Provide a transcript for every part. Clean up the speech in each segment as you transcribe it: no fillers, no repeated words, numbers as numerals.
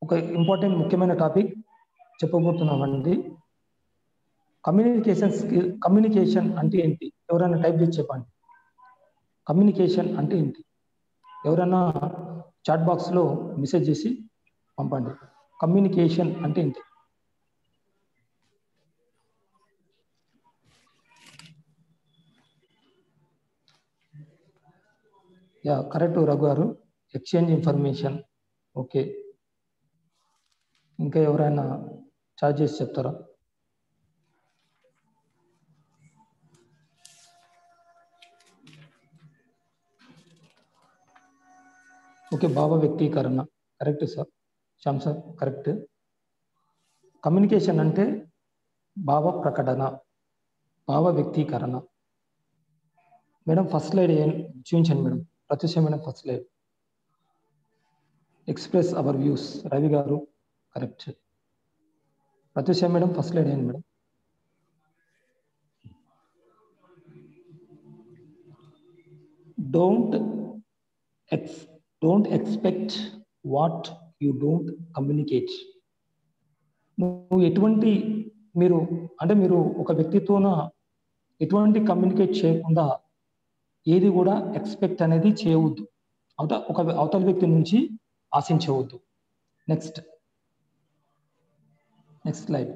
ఒక ఇంపార్టెంట్ ముఖ్యమైన topic చెప్పబోతున్నామండి. Communication అంటే ఏంటి? ఎవరైనా టైప్ చేసి చెప్పండి. కమ్యూనికేషన్ అంటే ఏంటి? ఎవరైనా చాట్ బాక్స్లో మెసేజ్ చేసి పంపండి. కమ్యూనికేషన్ అంటే ఏంటి? యా, కరెక్ట్ రఘు గారు. Exchange information. ఓకే, ఇంకా ఎవరైనా చాట్ చేసి చెప్తారా? ఓకే, భావ వ్యక్తీకరణ. Correct sir, Shyam sir, correct. Communication అంటే భావ ప్రకటన, భావ వ్యక్తీకరణ. మేడం ఫస్ట్ స్లైడ్ చూపించండి madam. Pratyusha madam first slide. Express our views. Ravi garu correct. Pratyusha madam first slide అయ్యండి madam. Don't expect what you don't communicate. నువ్వు ఎటువంటి మీరు ఒక వ్యక్తితోన ఎటువంటి కమ్యూనికేట్ చేయకుండా ఏది కూడా ఎక్స్పెక్ట్ అనేది చేయవద్దు. అవతల వ్యక్తి నుంచి ఆశించవద్దు. Next slide.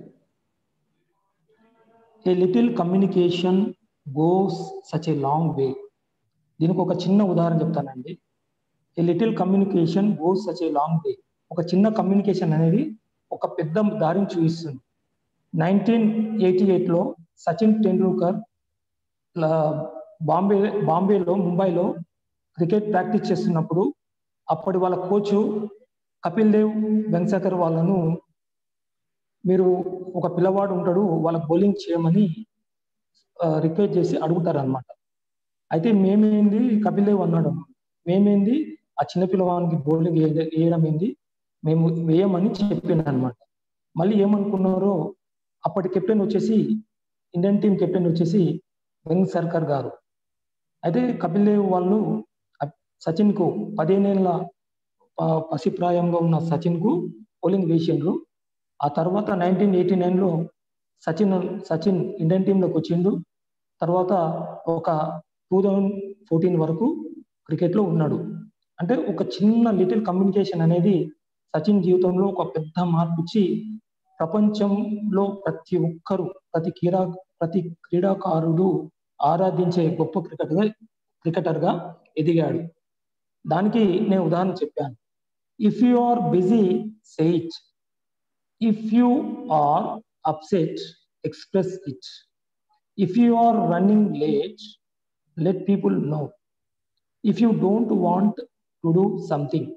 A little communication goes such a long way. దీనికి ఒక చిన్న ఉదాహరణ చెప్తానండి. A little communication goes such a long way. ఒక చిన్న కమ్యూనికేషన్ అనేది ఒక పెద్ద దారిని చూపిస్తుంది. 1988లో సచిన్ టెండూల్కర్ ముంబైలో క్రికెట్ ప్రాక్టీస్ చేస్తున్నప్పుడు అప్పటి వాళ్ళ కోచ్ కపిల్ దేవ్, వెంకటేశ్వర్ వాళ్ళను, మీరు ఒక పిల్లవాడు ఉంటాడు వాళ్ళ బౌలింగ్ చేయమని రిక్వెస్ట్ చేసి అడుగుతారు అనమాట. అయితే మేమేంది, కపిల్ దేవ్ అన్నాడు, మేమేంది ఆ చిన్న పిల్లవానికి బౌలింగ్ వేయడం ఏంది, మేము వేయమని చెప్పింది అనమాట. మళ్ళీ ఏమనుకున్నారో, అప్పటి కెప్టెన్ వచ్చేసి ఇండియన్ టీం కెప్టెన్ వచ్చేసి వెంకటేశ్వర్ గారు. అయితే కపిల్ దేవ్ వాళ్ళు సచిన్ కు 15 ఏళ్ళ పసిప్రాయంలో ఉన్న సచిన్ కు బౌలింగ్ వేసిండ్రు. ఆ తర్వాత 1989లో సచిన్ ఇండియన్ టీంలోకి వచ్చిండు. తర్వాత ఒక 2014 వరకు క్రికెట్లో ఉన్నాడు. అంటే ఒక చిన్న లిటిల్ కమ్యూనికేషన్ అనేది సచిన్ జీవితంలో ఒక పెద్ద మార్పు ఇచ్చి ప్రపంచంలో ప్రతి క్రీడాకారుడు ఆరాధించే గొప్ప క్రికెటర్గా ఎదిగాడు. దానికి నేను ఉదాహరణ చెప్పాను. If you are busy, say it. If you are upset, express it. If you are running late, let people know. If you don't want to do something,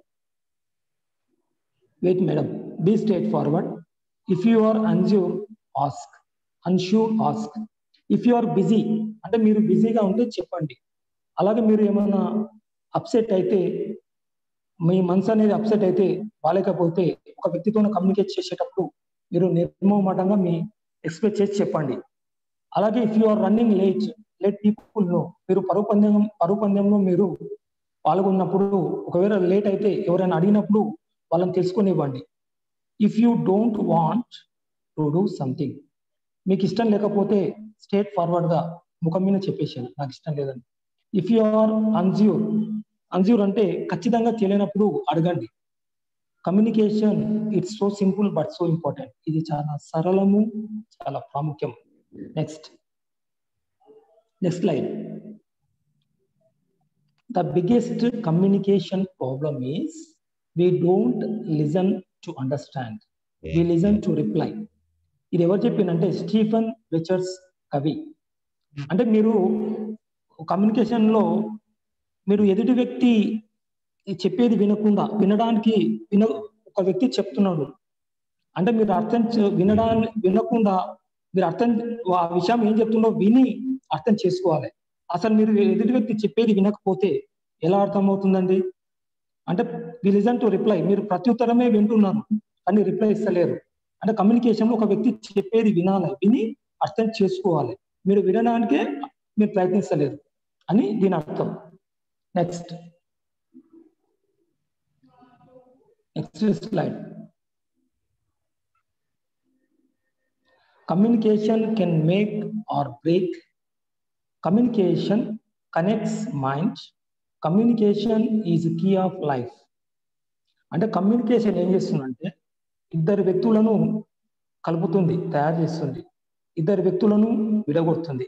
wait madam, be straightforward. If you are unsure, ask. If you are busy అంటే మీరు బిజీగా ఉంటే చెప్పండి. అలాగే మీరు ఏమైనా upset అయితే, మీ మనసు అనేది అప్సెట్ అయితే, బాలేకపోతే ఒక వ్యక్తితో కమ్యూనికేట్ చేసేటప్పుడు మీరు నిర్మోహమాటంగా మీ ఎక్స్ప్రెస్ చేసి చెప్పండి. అలాగే if you are running late, let people know. మీరు పరుగు పందెంలో మీరు పాల్గొన్నప్పుడు ఒకవేళ లేట్ అయితే ఎవరైనా అడిగినప్పుడు వాళ్ళని తెలుసుకొనివ్వండి. If you don't want to do something, మీకు ఇష్టం లేకపోతే స్ట్రేట్ ఫార్వర్డ్గా ముఖం మీద చెప్పేసాను, నాకు ఇష్టం లేదని. ఇఫ్ యు ఆర్ అన్ష్యూర్ అంటే ఖచ్చితంగా తెలియనప్పుడు అడగండి. Communication it's so simple but so important. ఇది చాలా సరళము, చాలా ప్రాముఖ్యం. Next slide. The biggest communication problem is we don't listen to understand, we listen to reply. ఇది ఎవరు చెప్పిందంటే స్టీఫెన్ రిచర్డ్స్ కవి. అంటే మీరు కమ్యూనికేషన్లో మీరు ఎదుటి వ్యక్తి చెప్పేది వినడానికి ఒక వ్యక్తి చెప్తున్నాడు అంటే మీరు వినకుండా మీరు ఆ విషయం ఏం చెప్తుందో విని అర్థం చేసుకోవాలి. అసలు మీరు ఎదుటి వ్యక్తి చెప్పేది వినకపోతే ఎలా అర్థమవుతుందండి? అంటే వి లిజన్ టు రిప్లై, మీరు ప్రత్యుత్తరమే వింటున్నారు కానీ రిప్లై ఇస్తలేరు. అంటే కమ్యూనికేషన్లో ఒక వ్యక్తి చెప్పేది విని అర్థం చేసుకోవాలి, మీరు వినడానికే మీరు ప్రయత్నిస్తలేరు అని దీని అర్థం. Next slide. Communication can make or break. Communication connects mind. Communication is key of life. అంటే కమ్యూనికేషన్ ఏం చేస్తుందంటే ఇద్దరు వ్యక్తులను కలుపుతుంది, తయారు చేస్తుంది, ఇద్దరు వ్యక్తులను విడగొడుతుంది.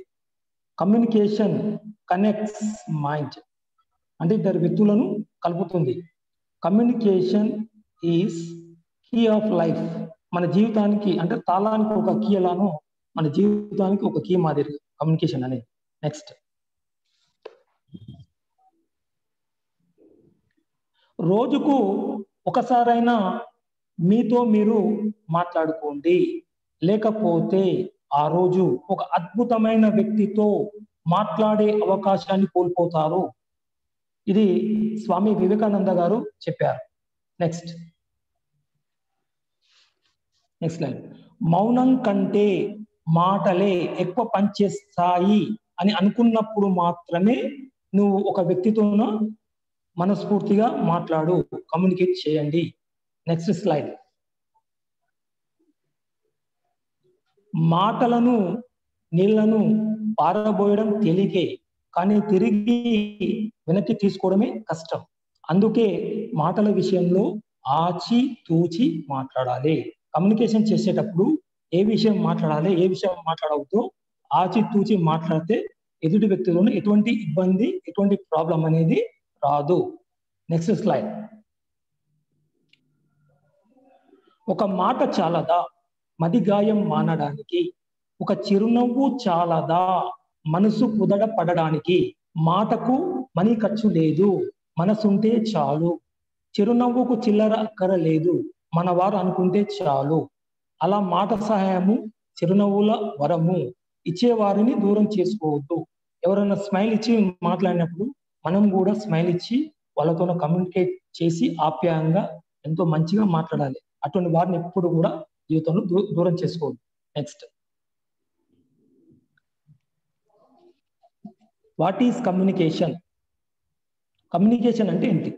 కమ్యూనికేషన్ కనెక్ట్స్ మైండ్ అంటే ఇద్దరు వ్యక్తులను కలుపుతుంది. Communication is key of life. మన జీవితానికి అంటే తాళానికి ఒక కీ ఎలానో మన జీవితానికి ఒక కీ మాదిరి కమ్యూనికేషన్ అనేది. నెక్స్ట్, రోజుకు ఒకసారైనా మీతో మీరు మాట్లాడుకోండి, లేకపోతే ఆ రోజు ఒక అద్భుతమైన వ్యక్తితో మాట్లాడే అవకాశాన్ని కోల్పోతారు. ఇది స్వామి వివేకానంద గారు చెప్పారు. Next line. మౌనం కంటే మాటలే ఎక్కువ పనిచేస్తాయి అని అనుకున్నప్పుడు మాత్రమే నువ్వు ఒక వ్యక్తితోన మనస్ఫూర్తిగా మాట్లాడు, కమ్యూనికేట్ చేయండి. Next slide. మాటలను నీళ్లను పారబోయడం తేలికే, కానీ తిరిగి వెనక్కి తీసుకోవడమే కష్టం. అందుకే మాటల విషయంలో ఆచి తూచి మాట్లాడాలి. కమ్యూనికేషన్ చేసేటప్పుడు ఏ విషయం మాట్లాడాలి, ఏ విషయం మాట్లాడవద్దు ఆచి తూచి మాట్లాడితే ఎదుటి వ్యక్తులను ఎటువంటి ఇబ్బంది, ఎటువంటి ప్రాబ్లం అనేది రాదు. Next slide. ఒక మాట చాలదా మది గాయం మానడానికి? ఒక చిరునవ్వు చాలదా మనసు కుదడ పడడానికి? మాటకు మనీ ఖర్చు లేదు, మనసుంటే చాలు. చిరునవ్వుకు చిల్లర అక్కరలేదు, మన వారు అనుకుంటే చాలు. అలా మాట సహాయము చిరునవ్వుల వరము, ఇచ్చేవారిని దూరం చేసుకోవద్దు. ఎవరైనా స్మైల్ ఇచ్చి మాట్లాడినప్పుడు మనం కూడా స్మైల్ ఇచ్చి వాళ్ళతో కమ్యూనికేట్ చేసి ఆప్యాయంగా ఎంతో మంచిగా మాట్లాడాలి. అటువంటి వారిని ఎప్పుడు కూడా జీవితంలో దూరం చేసుకోవద్దు. Next, what is communication? Communication అంటే ఏంటి?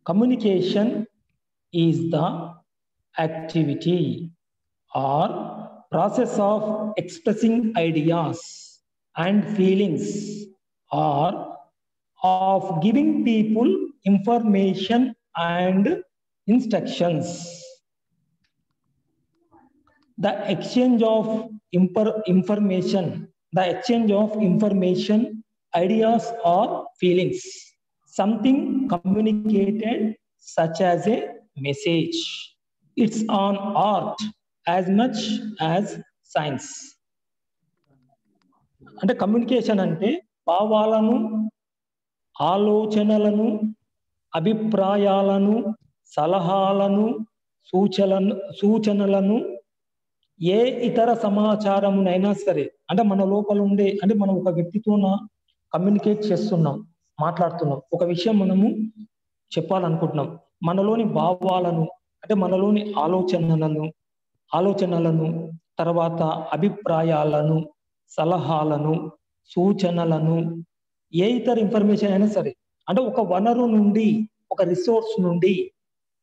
Communication is the activity or process of expressing ideas and feelings or of giving people information and instructions. The exchange of information, ideas or feelings, something communicated such as a message. It's an art as much as science. అంటే communication అంటే భావాలను, ఆలోచనలను, అభిప్రాయాలను, సలహాలను, సూచనలను, ఏ ఇతర సమాచారమునైనా సరే అంటే మన లోపల ఉండే అంటే మనం ఒక వ్యక్తితో కమ్యూనికేట్ చేస్తున్నాం, మాట్లాడుతున్నాం, ఒక విషయం మనము చెప్పాలనుకుంటున్నాం, మనలోని భావాలను అంటే మనలోని ఆలోచనలను తర్వాత అభిప్రాయాలను, సలహాలను, సూచనలను, ఏ ఇతర ఇన్ఫర్మేషన్ అయినా సరే అంటే ఒక వనరు నుండి, ఒక రిసోర్స్ నుండి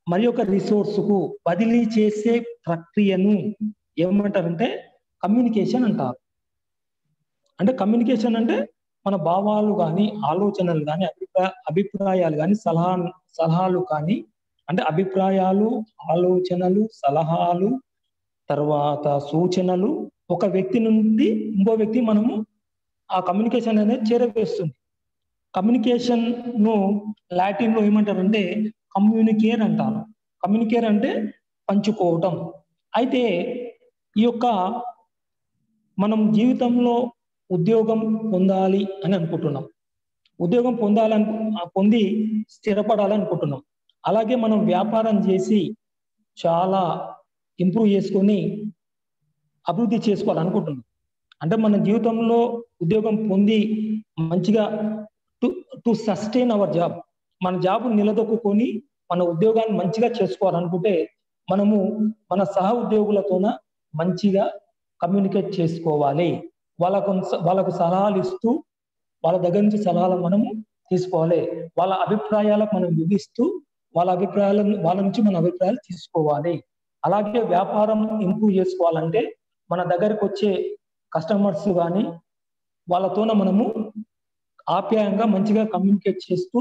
మరి ఒక రిసోర్స్కు బదిలీ చేసే ప్రక్రియను ఏమంటారంటే కమ్యూనికేషన్ అంటారు. అంటే కమ్యూనికేషన్ అంటే మన భావాలు కానీ, ఆలోచనలు కానీ, అభిప్రాయాలు కానీ, సలహాలు కానీ అంటే అభిప్రాయాలు, ఆలోచనలు, సలహాలు తర్వాత సూచనలు ఒక వ్యక్తి నుండి ఇంకో వ్యక్తి మనము ఆ కమ్యూనికేషన్ అనేది చేరవేస్తుంది. కమ్యూనికేషన్ ను లాటిన్ లో ఏమంటారంటే కమ్యూనికేర్ అంటారు. కమ్యూనికేర్ అంటే పంచుకోవటం. అయితే ఈ యొక్క మనం జీవితంలో ఉద్యోగం పొందాలి అని అనుకుంటున్నాం, ఉద్యోగం పొంది స్థిరపడాలనుకుంటున్నాం. అలాగే మనం వ్యాపారం చేసి చాలా ఇంప్రూవ్ చేసుకొని అభివృద్ధి చేసుకోవాలనుకుంటున్నాం. అంటే మన జీవితంలో ఉద్యోగం పొంది మంచిగా టు సస్టైన్ అవర్ జాబ్, మన జాబ్ నిలదొక్కుని మన ఉద్యోగాన్ని మంచిగా చేసుకోవాలనుకుంటే మనము మన సహ ఉద్యోగులతోన మంచిగా కమ్యూనికేట్ చేసుకోవాలి. వాళ్ళకు సలహాలు ఇస్తూ వాళ్ళ దగ్గర నుంచి సలహాలు మనము తీసుకోవాలి. వాళ్ళ అభిప్రాయాలకు మనం విధిస్తూ వాళ్ళ నుంచి మన అభిప్రాయాలు తీసుకోవాలి. అలాగే వ్యాపారం ఇంప్రూవ్ చేసుకోవాలంటే మన దగ్గరకు వచ్చే కస్టమర్స్ కానీ వాళ్ళతోన మనము ఆప్యాయంగా మంచిగా కమ్యూనికేట్ చేస్తూ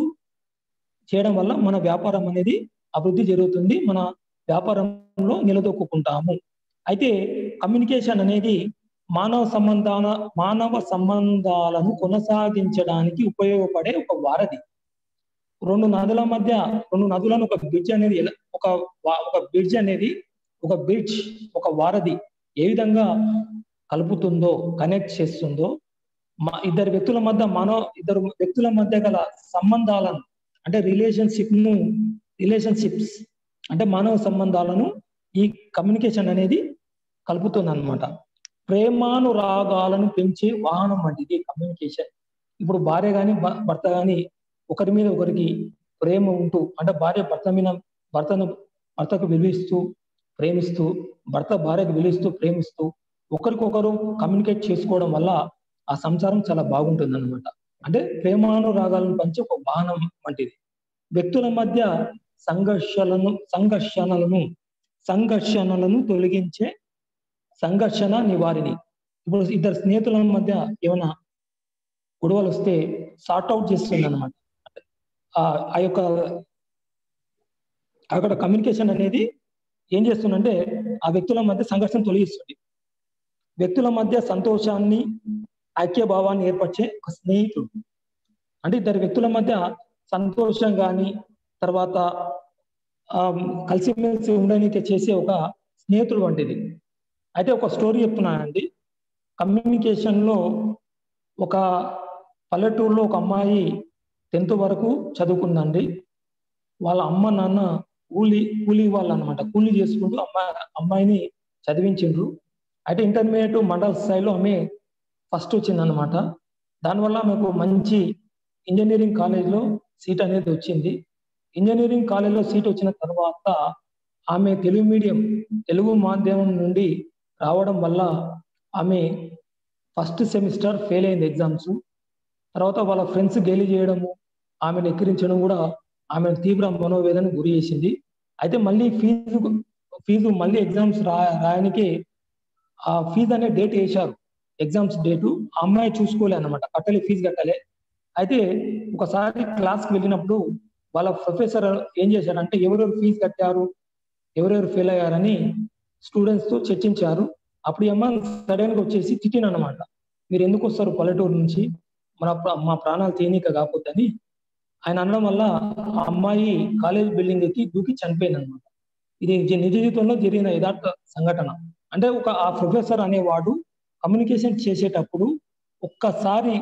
చేయడం వల్ల మన వ్యాపారం అనేది అభివృద్ధి జరుగుతుంది, మన వ్యాపారంలో నిలదొక్కుంటాము. అయితే కమ్యూనికేషన్ అనేది మానవ సంబంధాలను కొనసాగించడానికి ఉపయోగపడే ఒక వారధి. రెండు నదులను ఒక బ్రిడ్జ్ ఒక వారధి ఏ విధంగా కలుపుతుందో, కనెక్ట్ చేస్తుందో, ఇద్దరు వ్యక్తుల మధ్య గల సంబంధాలను అంటే రిలేషన్షిప్స్ అంటే మానవ సంబంధాలను ఈ కమ్యూనికేషన్ అనేది కలుపుతుంది అన్నమాట. ప్రేమానురాగాలను పెంచే వాహనం వంటిది కమ్యూనికేషన్. ఇప్పుడు భార్య కానీ భర్త కానీ ఒకరి మీద ఒకరికి ప్రేమ ఉంటూ, అంటే భార్య భర్తకు విలువిస్తూ ప్రేమిస్తూ, భర్త భార్యకు విలువిస్తూ ప్రేమిస్తూ ఒకరికొకరు కమ్యూనికేట్ చేసుకోవడం వల్ల ఆ సంసారం చాలా బాగుంటుంది అన్నమాట. అంటే ప్రేమానురాగాలను పంచే ఒక వాహనం వంటిది. వ్యక్తుల మధ్య సంఘర్షణలను తొలగించే సంఘర్షణ నివారిణి. ఇప్పుడు ఇద్దరు స్నేహితుల మధ్య ఏమైనా గొడవలు వస్తే సార్ట్అవుట్ చేస్తుంది అనమాట. అక్కడ కమ్యూనికేషన్ అనేది ఏం చేస్తుందంటే ఆ వ్యక్తుల మధ్య సంఘర్షణ తొలగిస్తుంది. వ్యక్తుల మధ్య సంతోషాన్ని, ఐక్యభావాన్ని ఏర్పరిచే ఒక స్నేహితుడు. అంటే ఇద్దరు వ్యక్తుల మధ్య సంతోషం కానీ తర్వాత కలిసిమెలిసి ఉండడానికి చేసే ఒక స్నేహితుడు వంటిది. అయితే ఒక స్టోరీ చెప్తున్నానండి. కమ్యూనికేషన్లో ఒక పల్లెటూరులో ఒక అమ్మాయి 10th వరకు చదువుకుందండి. వాళ్ళ అమ్మ నాన్న కూలీ వాళ్ళు అనమాట. కూలీ చేసుకుంటూ అమ్మాయిని చదివించిండ్రు. అయితే ఇంటర్మీడియట్ మండల స్థాయిలో ఆమె ఫస్ట్ వచ్చిందనమాట. దానివల్ల ఆమెకు మంచి ఇంజనీరింగ్ కాలేజ్లో సీట్ అనేది వచ్చింది. ఇంజనీరింగ్ కాలేజ్లో సీట్ వచ్చిన తర్వాత ఆమె తెలుగు మాధ్యమం నుండి రావడం వల్ల ఆమె ఫస్ట్ సెమిస్టర్ ఫెయిల్ అయింది ఎగ్జామ్స్. తర్వాత వాళ్ళ ఫ్రెండ్స్ గేలి చేయడము, ఆమెను ఎక్కిరించడం కూడా ఆమెను తీవ్ర మనోవేదన గురి చేసింది. అయితే మళ్ళీ ఫీజు మళ్ళీ ఎగ్జామ్స్ రాయడానికి ఆ ఫీజు అనే డేట్ వేశారు, ఎగ్జామ్స్ డేటు. ఆ అమ్మాయి చూసుకోలే అనమాట, ఫీజు కట్టలే. అయితే ఒకసారి క్లాస్కి వెళ్ళినప్పుడు వాళ్ళ ప్రొఫెసర్ ఏం చేశారంటే ఎవరెవరు ఫీజు కట్టారు, ఎవరెవరు ఫెయిల్ అయ్యారని స్టూడెంట్స్తో చర్చించారు. అప్పుడు అమ్మ సడన్గా వచ్చేసి తిట్టిన అనమాట, మీరు ఎందుకు వస్తారు పల్లెటూరు నుంచి, మా ప్రాణాలు తీయనీక కాకపోద్దని ఆయన అనడం వల్ల ఆ అమ్మాయి కాలేజ్ బిల్డింగ్ ఎక్కి దూకి చనిపోయింది అనమాట. ఇది నిజ జీవితంలో జరిగిన యథార్థ సంఘటన. అంటే ఆ ప్రొఫెసర్ అనేవాడు కమ్యూనికేషన్ చేసేటప్పుడు ఒక్కసారి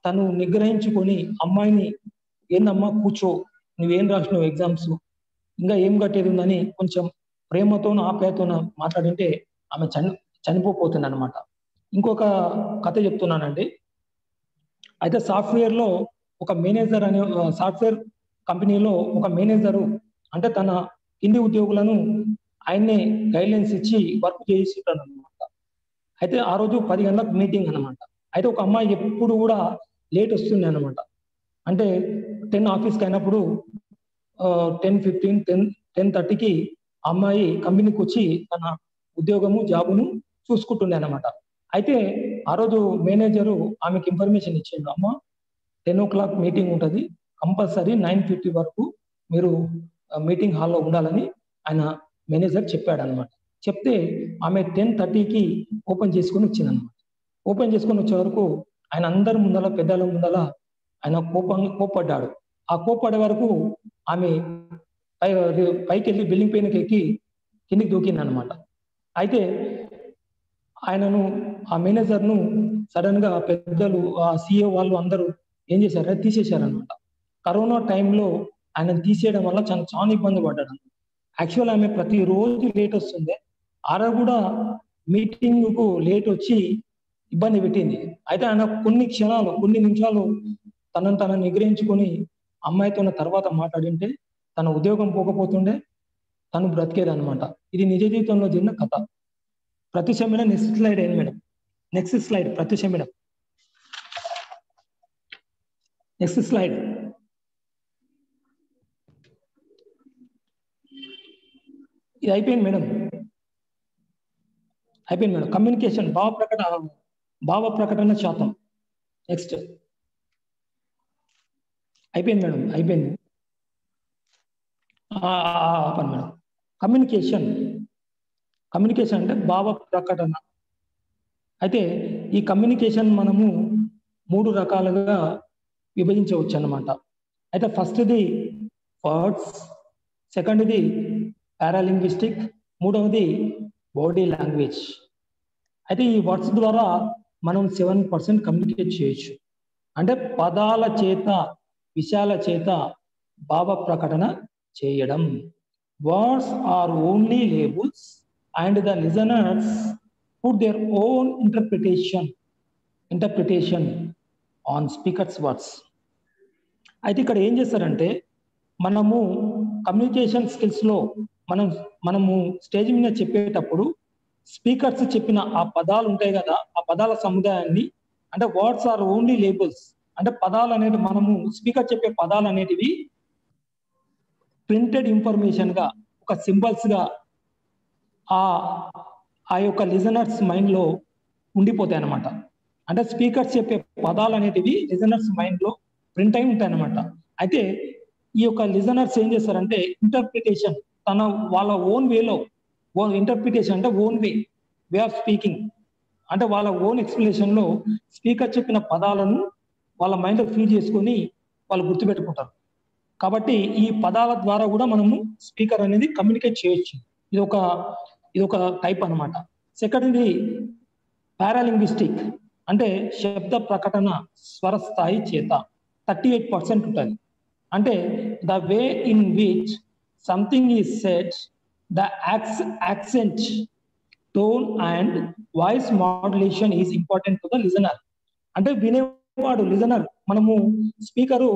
తను నిగ్రహించుకొని అమ్మాయిని, ఏందమ్మా కూర్చో, నువ్వేం రాసినావు ఎగ్జామ్స్, ఇంకా ఏం కట్టేది ఉందని కొంచెం ప్రేమతోనూ ఆప్యాయతోనూ మాట్లాడింటే ఆమె చనిపోతుంది అనమాట. ఇంకొక కథ చెప్తున్నానండి. అయితే సాఫ్ట్వేర్ కంపెనీలో ఒక మేనేజరు అంటే తన కింది ఉద్యోగులను ఆయన్నే గైడ్లైన్స్ ఇచ్చి వర్క్ చేయిస్తుంటాడు అనమాట. అయితే ఆ రోజు 10 గంటలకు మీటింగ్ అనమాట. అయితే ఒక అమ్మాయి ఎప్పుడు కూడా లేట్ వస్తుంది అనమాట. అంటే 10 ఆఫీస్కి అయినప్పుడు 10:15, 10:30కి అమ్మాయి కంపెనీకి వచ్చి తన జాబును చూసుకుంటుండే అనమాట. అయితే ఆ రోజు మేనేజరు ఆమెకి ఇన్ఫర్మేషన్ ఇచ్చిండు, అమ్మ 10 o'clock మీటింగ్ ఉంటుంది, కంపల్సరీ 9:50 వరకు మీరు మీటింగ్ హాల్లో ఉండాలని ఆయన మేనేజర్ చెప్పాడు అనమాట. చెప్తే ఆమె 10:30కి ఓపెన్ చేసుకొని వచ్చిందనమాట. ఓపెన్ చేసుకొని వచ్చే వరకు ఆయన అందరి ముందల, పెద్దల ముందల ఆయన కోప్పడ్డాడు. ఆ కోప్పడే వరకు ఆమె పైకి వెళ్ళి బిల్డింగ్ పైనకి ఎక్కి కిందికి దూకింది అనమాట. అయితే ఆ మేనేజర్ను సడన్ గా పెద్దలు, ఆ CEO వాళ్ళు అందరూ ఏం చేశారంటే తీసేశారనమాట. కరోనా టైంలో ఆయన తీసేయడం వల్ల చాలా ఇబ్బంది పడ్డాడు. యాక్చువల్ ఆమె ప్రతిరోజు లేట్ వస్తుంది, ఆడ కూడా మీటింగ్కు లేట్ వచ్చి ఇబ్బంది పెట్టింది. అయితే ఆయన కొన్ని నిమిషాలు తనను నిగ్రహించుకొని అమ్మాయితో తర్వాత మాట్లాడింటే తన ఉద్యోగం పోకపోతుండే, తను బ్రతికేదనమాట. ఇది నిజ జీవితంలో జరిగిన కథ. ప్రత్యూష మేడం నెక్స్ట్ స్లైడ్ ఏంటి మేడం? Next slide Pratyusha madam, next slide. ఇది అయిపోయింది మేడం. అయిపోయింది మేడం. కమ్యూనికేషన్ భావ ప్రకటన శాతం. నెక్స్ట్ అయిపోయింది మేడం, అయిపోయింది. ఆపండి మేడం. కమ్యూనికేషన్ అంటే భావ ప్రకటన. అయితే ఈ కమ్యూనికేషన్ మనము 3 రకాలుగా విభజించవచ్చు అన్నమాట. అయితే ఫస్ట్ది వర్డ్స్, సెకండ్ది పారాలింగ్విస్టిక్, మూడవది బాడీ లాంగ్వేజ్. అయితే ఈ వర్డ్స్ ద్వారా మనం 7% కమ్యూనికేట్ చేయొచ్చు. అంటే పదాల చేత, విషయాల చేత భావ ప్రకటన చేయడం. Words are only labels and the listeners put their own interpretation on speaker's words. అయితే ఇక్కడ ఏం చేస్తారంటే, మనము కమ్యూనికేషన్ స్కిల్స్లో మనము స్టేజ్ మీద చెప్పేటప్పుడు స్పీకర్స్ చెప్పిన ఆ పదాలు ఉంటాయి కదా, ఆ పదాల సముదాయాన్ని, అంటే వర్డ్స్ ఆర్ ఓన్లీ లేబుల్స్, అంటే పదాలు అనేవి మనము స్పీకర్ చెప్పే పదాలు అనేటివి ప్రింటెడ్ ఇన్ఫర్మేషన్ గా, ఒక సింబల్స్ గా ఆ యొక్క లిజనర్స్ మైండ్ లో ఉండిపోతాయి అన్నమాట. అంటే స్పీకర్స్ చెప్పే పదాలు అనేటివి లిజనర్స్ మైండ్ లో ప్రింట్ అయి ఉంటాయి అన్నమాట. అయితే ఈ యొక్క లిజనర్స్ ఏం చేస్తారంటే ఇంటర్ప్రిటేషన్, వాళ్ళ ఓన్ వేలో, ఇంటర్ప్రిటేషన్ అంటే ఓన్ వే ఆఫ్ స్పీకింగ్, అంటే వాళ్ళ ఓన్ ఎక్స్ప్లెనేషన్ లో స్పీకర్ చెప్పిన పదాలను వాళ్ళ మైండ్ లో ఫీల్ చేసుకొని వాళ్ళు గుర్తుపెట్టుకుంటారు. కాబట్టి ఈ పదాల ద్వారా కూడా మనము స్పీకర్ అనేది కమ్యూనికేట్ చేయొచ్చు. ఇది ఒక టైప్ అన్నమాట. సెకండ్ది పారాలింగ్విస్టిక్, అంటే శబ్ద ప్రకటన స్వరస్థాయి చేత 38% ఉంటుంది. అంటే the way in which something is said, the accent, tone and voice modulation is important to the listener. అంటే వినేవాడు, లిజనర్, మనము స్పీకరు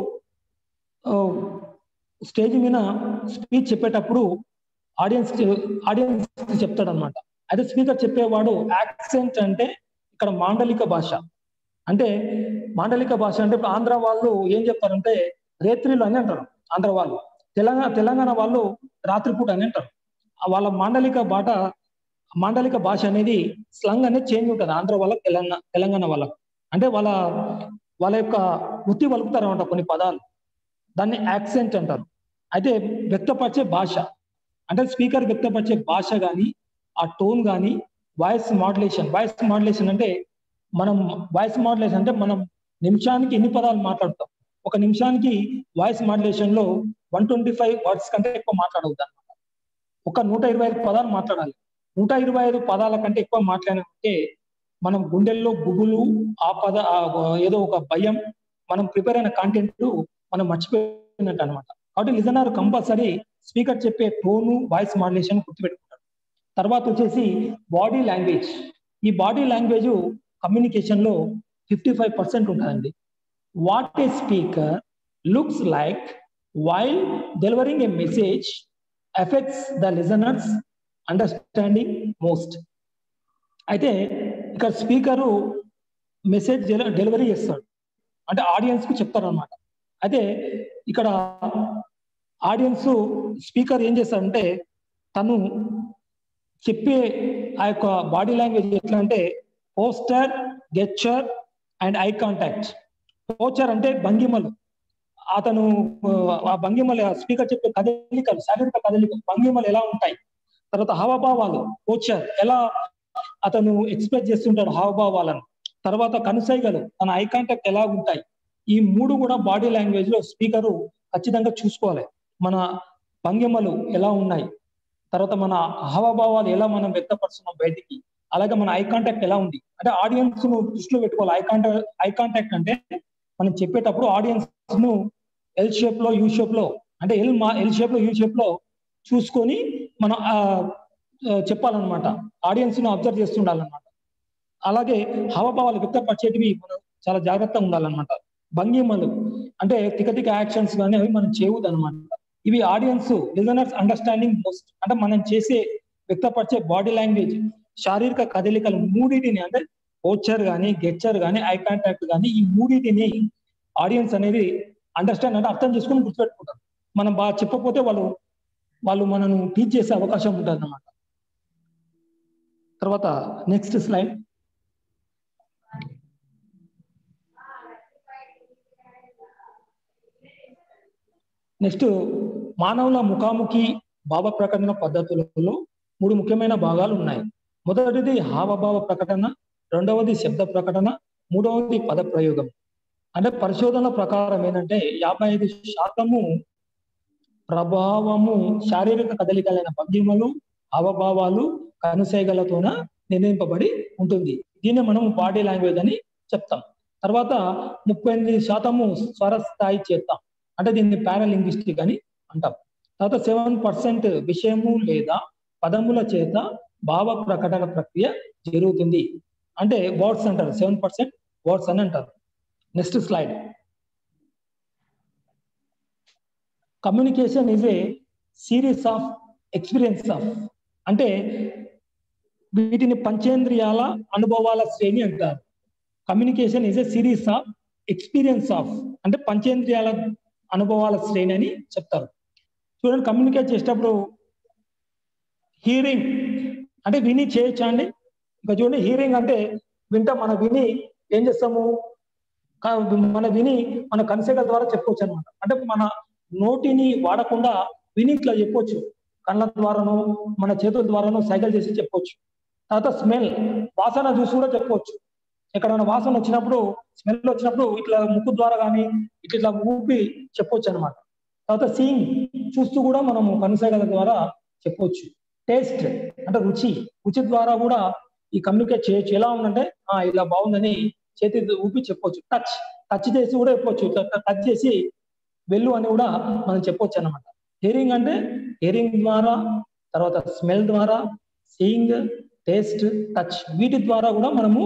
స్టేజ్ మీద స్పీచ్ చెప్పేటప్పుడు ఆడియన్స్ చెప్తాడు అనమాట. అయితే స్పీకర్ చెప్పేవాడు యాక్సెంట్, అంటే ఇక్కడ మాండలిక భాష. అంటే మాండలిక భాష అంటే ఇప్పుడు ఆంధ్ర వాళ్ళు ఏం చెప్తారంటే రేత్రిలు అని అంటారు ఆంధ్ర వాళ్ళు, తెలంగాణ వాళ్ళు రాత్రిపూట అని అంటారు. వాళ్ళ మాండలిక భాష అనేది స్లంగ్ అనేది చేంజ్ ఉంటుంది ఆంధ్ర వాళ్ళకి, తెలంగాణ వాళ్ళకు. అంటే వాళ్ళ యొక్క వృత్తి వలుపుతారు అనమాట కొన్ని పదాలు, దాన్ని యాక్సెంట్ అంటారు. అయితే వ్యక్తపరిచే భాష, అంటే స్పీకర్ వ్యక్తపరిచే భాష కానీ, ఆ టోన్ కానీ, వాయిస్ మాడ్యులేషన్ అంటే మనం నిమిషానికి ఎన్ని పదాలు మాట్లాడతాం. ఒక నిమిషానికి వాయిస్ మాడ్యులేషన్ లో 125 వర్డ్స్ కంటే ఎక్కువ మాట్లాడవద్దు. ఒక 125 పదాలు మాట్లాడాలి. 125 పదాల కంటే ఎక్కువ మాట్లాడాలంటే మనం గుండెల్లో గుబులు, ఏదో ఒక భయం, మనం ప్రిపేర్ అయిన కాంటెంట్ మనం మర్చిపోయినట్టు అనమాట. కాబట్టి లిజనర్ కంపల్సరీ స్పీకర్ చెప్పే టోను, వాయిస్ మాడ్యులేషన్ గుర్తుపెట్టుకుంటారు. తర్వాత వచ్చేసి బాడీ లాంగ్వేజ్. ఈ బాడీ లాంగ్వేజ్ కమ్యూనికేషన్ లో 55% ఉంటుందండి. What a speaker looks like while delivering a message effects the listeners understanding most. అయితే ఇక్కడ స్పీకరు మెసేజ్ డెలివరీ చేస్తాడు, అంటే ఆడియన్స్ కు చెప్తారు అనమాట. అయితే ఇక్కడ ఆడియన్స్ స్పీకర్ ఏం చేస్తాడంటే తను చెప్పే ఆ యొక్క బాడీ లాంగ్వేజ్ ఎట్లా అంటే poster, gesture and eye contact. Poster అంటే భంగిమలు, అతను ఆ భంగిమలు, స్పీకర్ చెప్పే కదలికలు, శారీరక కదలికలు, భంగిమలు ఎలా ఉంటాయి. తర్వాత హావభావాలు, పోస్టర్ ఎలా అతను ఎక్స్ప్రెస్ చేస్తుంటాడు హావభావాలను. తర్వాత కనుసైగలు, తన ఐ కాంటాక్ట్ ఎలా ఉంటాయి. ఈ 3 కూడా బాడీ లాంగ్వేజ్ లో స్పీకరు ఖచ్చితంగా చూసుకోవాలి. మన భంగిమలు ఎలా ఉన్నాయి, తర్వాత మన హావభావాలు ఎలా మనం వ్యక్తపరుస్తున్నాం బయటికి, అలాగే మన ఐ కాంటాక్ట్ ఎలా ఉంది. అంటే ఆడియన్స్ ను దృష్టిలో పెట్టుకోవాలి. ఐ కాంటాక్ట్ అంటే మనం చెప్పేటప్పుడు ఆడియన్స్ ను ఎల్ షేప్ లో, యూ షేప్ లో, అంటే ఎల్ షేప్ లో, యూ షేప్ లో చూసుకొని మనం చెప్పాలన్నమాట. ఆడియన్స్ ను అబ్జర్వ్ చేస్తుండాలన్నమాట. అలాగే హావభావాలు వ్యక్తపరిచేటివి మనం చాలా జాగ్రత్తగా ఉండాలన్నమాట. భంగిమలు అంటే తిక యాక్షన్స్ కానీ అవి మనం చేయవద్దు అనమాట. ఇవి ఆడియన్స్, లిజనర్స్ అండర్స్టాండింగ్ మోస్ట్, అంటే మనం చేసే వ్యక్తపరిచే బాడీ లాంగ్వేజ్, శారీరక కదలికలు మూడింటిని, అంటే పోస్చర్ కానీ, గెస్చర్ కానీ, ఐ కాంటాక్ట్ కానీ, ఈ మూడింటిని ఆడియన్స్ అనేది అండర్స్టాండ్, అంటే అర్థం చేసుకుని గుర్తుపెట్టుకుంటారు. మనం బాగా చెప్పకపోతే వాళ్ళు మనను టీచ్ చేసే అవకాశం ఉంటుంది అన్నమాట. తర్వాత నెక్స్ట్ స్లైడ్. నెక్స్ట్ మానవుల ముఖాముఖి భావ ప్రకటన పద్ధతులలో 3 ముఖ్యమైన భాగాలు ఉన్నాయి. మొదటిది హావభావ ప్రకటన, రెండవది శబ్ద ప్రకటన, మూడవది పద ప్రయోగం. అంటే పరిశోధనల ప్రకారం ఏంటంటే 55% ప్రభావము శారీరక కదలికలైన భంగిమలు, హావభావాలు, కనుసైగలతోన నిర్ణయింపబడి ఉంటుంది. దీన్ని మనం బాడీ లాంగ్వేజ్ అని చెప్తాం. తర్వాత 38% స్వరస్థాయి చేస్తాం, అంటే దీన్ని పారాలింగ్విస్టిక్ అని అంటాం. తర్వాత 7% విషయము లేదా పదముల చేత భావ ప్రకటన ప్రక్రియ జరుగుతుంది, అంటే వర్డ్స్ అంటారు. 7% వర్డ్స్ అని అంటారు. Next slide. Communication is a series of experience of, అంటే వీటిని పంచేంద్రియాల అనుభవాల శ్రేణి అంటారు. Communication is a series of experience of, అంటే పంచేంద్రియాల అనుభవాల శ్రేణి అని చెప్తారు. చూడండి, కమ్యూనికేట్ చేసేటప్పుడు హీరింగ్ అంటే విని చేయొచ్చా అండి? ఇంకా చూడండి, హీరింగ్ అంటే మన విని ఏం చేస్తాము, మన విని మన కన్సైగల ద్వారా చెప్పవచ్చు అనమాట. అంటే మన నోటిని వాడకుండా విని ఇట్లా చెప్పొచ్చు, కళ్ళ ద్వారానో మన చేతుల ద్వారానో సైకిల్ చేసి చెప్పొచ్చు. తర్వాత స్మెల్, వాసన చూసి కూడా చెప్పవచ్చు. ఎక్కడైనా వాసన వచ్చినప్పుడు, స్మెల్ వచ్చినప్పుడు ఇట్లా ముక్కు ద్వారా కానీ ఇట్లా ఊపి చెప్పొచ్చు అనమాట. తర్వాత సీయింగ్, చూస్తూ కూడా మనము కనుసైగల ద్వారా చెప్పొచ్చు. టేస్ట్ అంటే రుచి, రుచి ద్వారా కూడా ఈ కమ్యూనికేట్ చేయొచ్చు. ఎలా ఉందంటే ఇలా బాగుందని చేతి ఊపి చెప్పొచ్చు. టచ్ చేసి కూడా చెప్పొచ్చు, ఇట్లా టచ్ చేసి వెళ్ళు అని కూడా మనం చెప్పొచ్చు అనమాట. హియరింగ్ అంటే హియరింగ్ ద్వారా, తర్వాత స్మెల్ ద్వారా, సీయింగ్, టేస్ట్, టచ్, వీటి ద్వారా కూడా మనము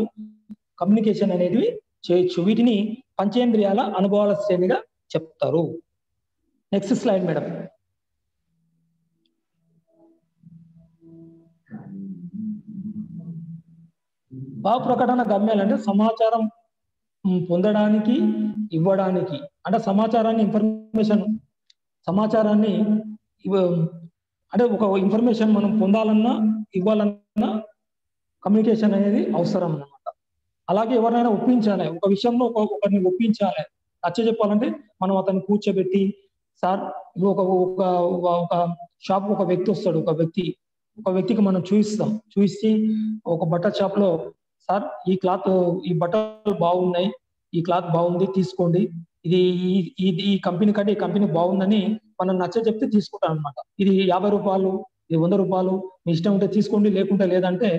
కమ్యూనికేషన్ అనేది చేయొచ్చు. వీటిని పంచేంద్రియాల అనుభవాల శ్రేణిగా చెప్తారు. Next slide madam. భావ ప్రకటన గమ్యాలు అంటే సమాచారం పొందడానికి, ఇవ్వడానికి, అంటే సమాచారాన్ని అంటే ఒక ఇన్ఫర్మేషన్ మనం పొందాలన్నా ఇవ్వాలన్నా కమ్యూనికేషన్ అనేది అవసరం అన్నమాట. అలాగే ఎవరినైనా ఒప్పించాలి, ఒక విషయంలో ఒకరిని ఒప్పించాలి, నచ్చ చెప్పాలంటే మనం అతన్ని కూర్చోబెట్టి, సార్ ఒక షాప్ ఒక వ్యక్తి వస్తాడు, ఒక వ్యక్తికి మనం చూపిస్తే ఒక బట్టల షాప్ లో, సార్ ఈ బట్టలు బాగున్నాయి, ఈ క్లాత్ బాగుంది, తీసుకోండి, ఈ కంపెనీ కంటే ఈ కంపెనీ బాగుందని మనం నచ్చ చెప్తే తీసుకుంటాం అనమాట. ఇది 50 రూపాయలు, ఇది 100 రూపాయలు, మీ ఇష్టం ఉంటే తీసుకోండి, లేకుంటే లేదంటే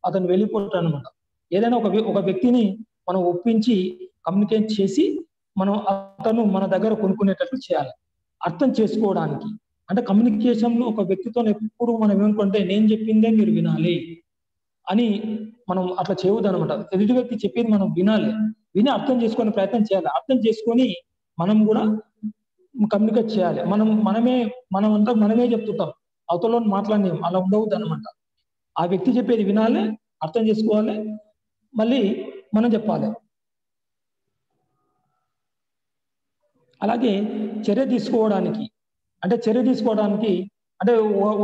అతను వెళ్ళిపోతాడు అనమాట. ఏదైనా ఒక వ్యక్తిని మనం ఒప్పించి కమ్యూనికేట్ చేసి అతను మన దగ్గర కొనుక్కునేటట్లు చేయాలి. అర్థం చేసుకోవడానికి, అంటే కమ్యూనికేషన్ లో ఒక వ్యక్తితో ఎప్పుడు మనం ఏమనుకుంటే నేను చెప్పిందే మీరు వినాలి అని మనం అట్లా చేయవద్దు అనమాట. ఎదుటి వ్యక్తి చెప్పింది మనం విని అర్థం చేసుకునే ప్రయత్నం చేయాలి. అర్థం చేసుకొని మనం కూడా కమ్యూనికేట్ చేయాలి. మనమే చెప్తుంటాం, అవతల మాట్లాడినాం, అలా ఉండవద్దు అనమాట. ఆ వ్యక్తి చెప్పేది వినాలి, అర్థం చేసుకోవాలి, మళ్ళీ మనం చెప్పాలి. అలాగే చర్య తీసుకోవడానికి అంటే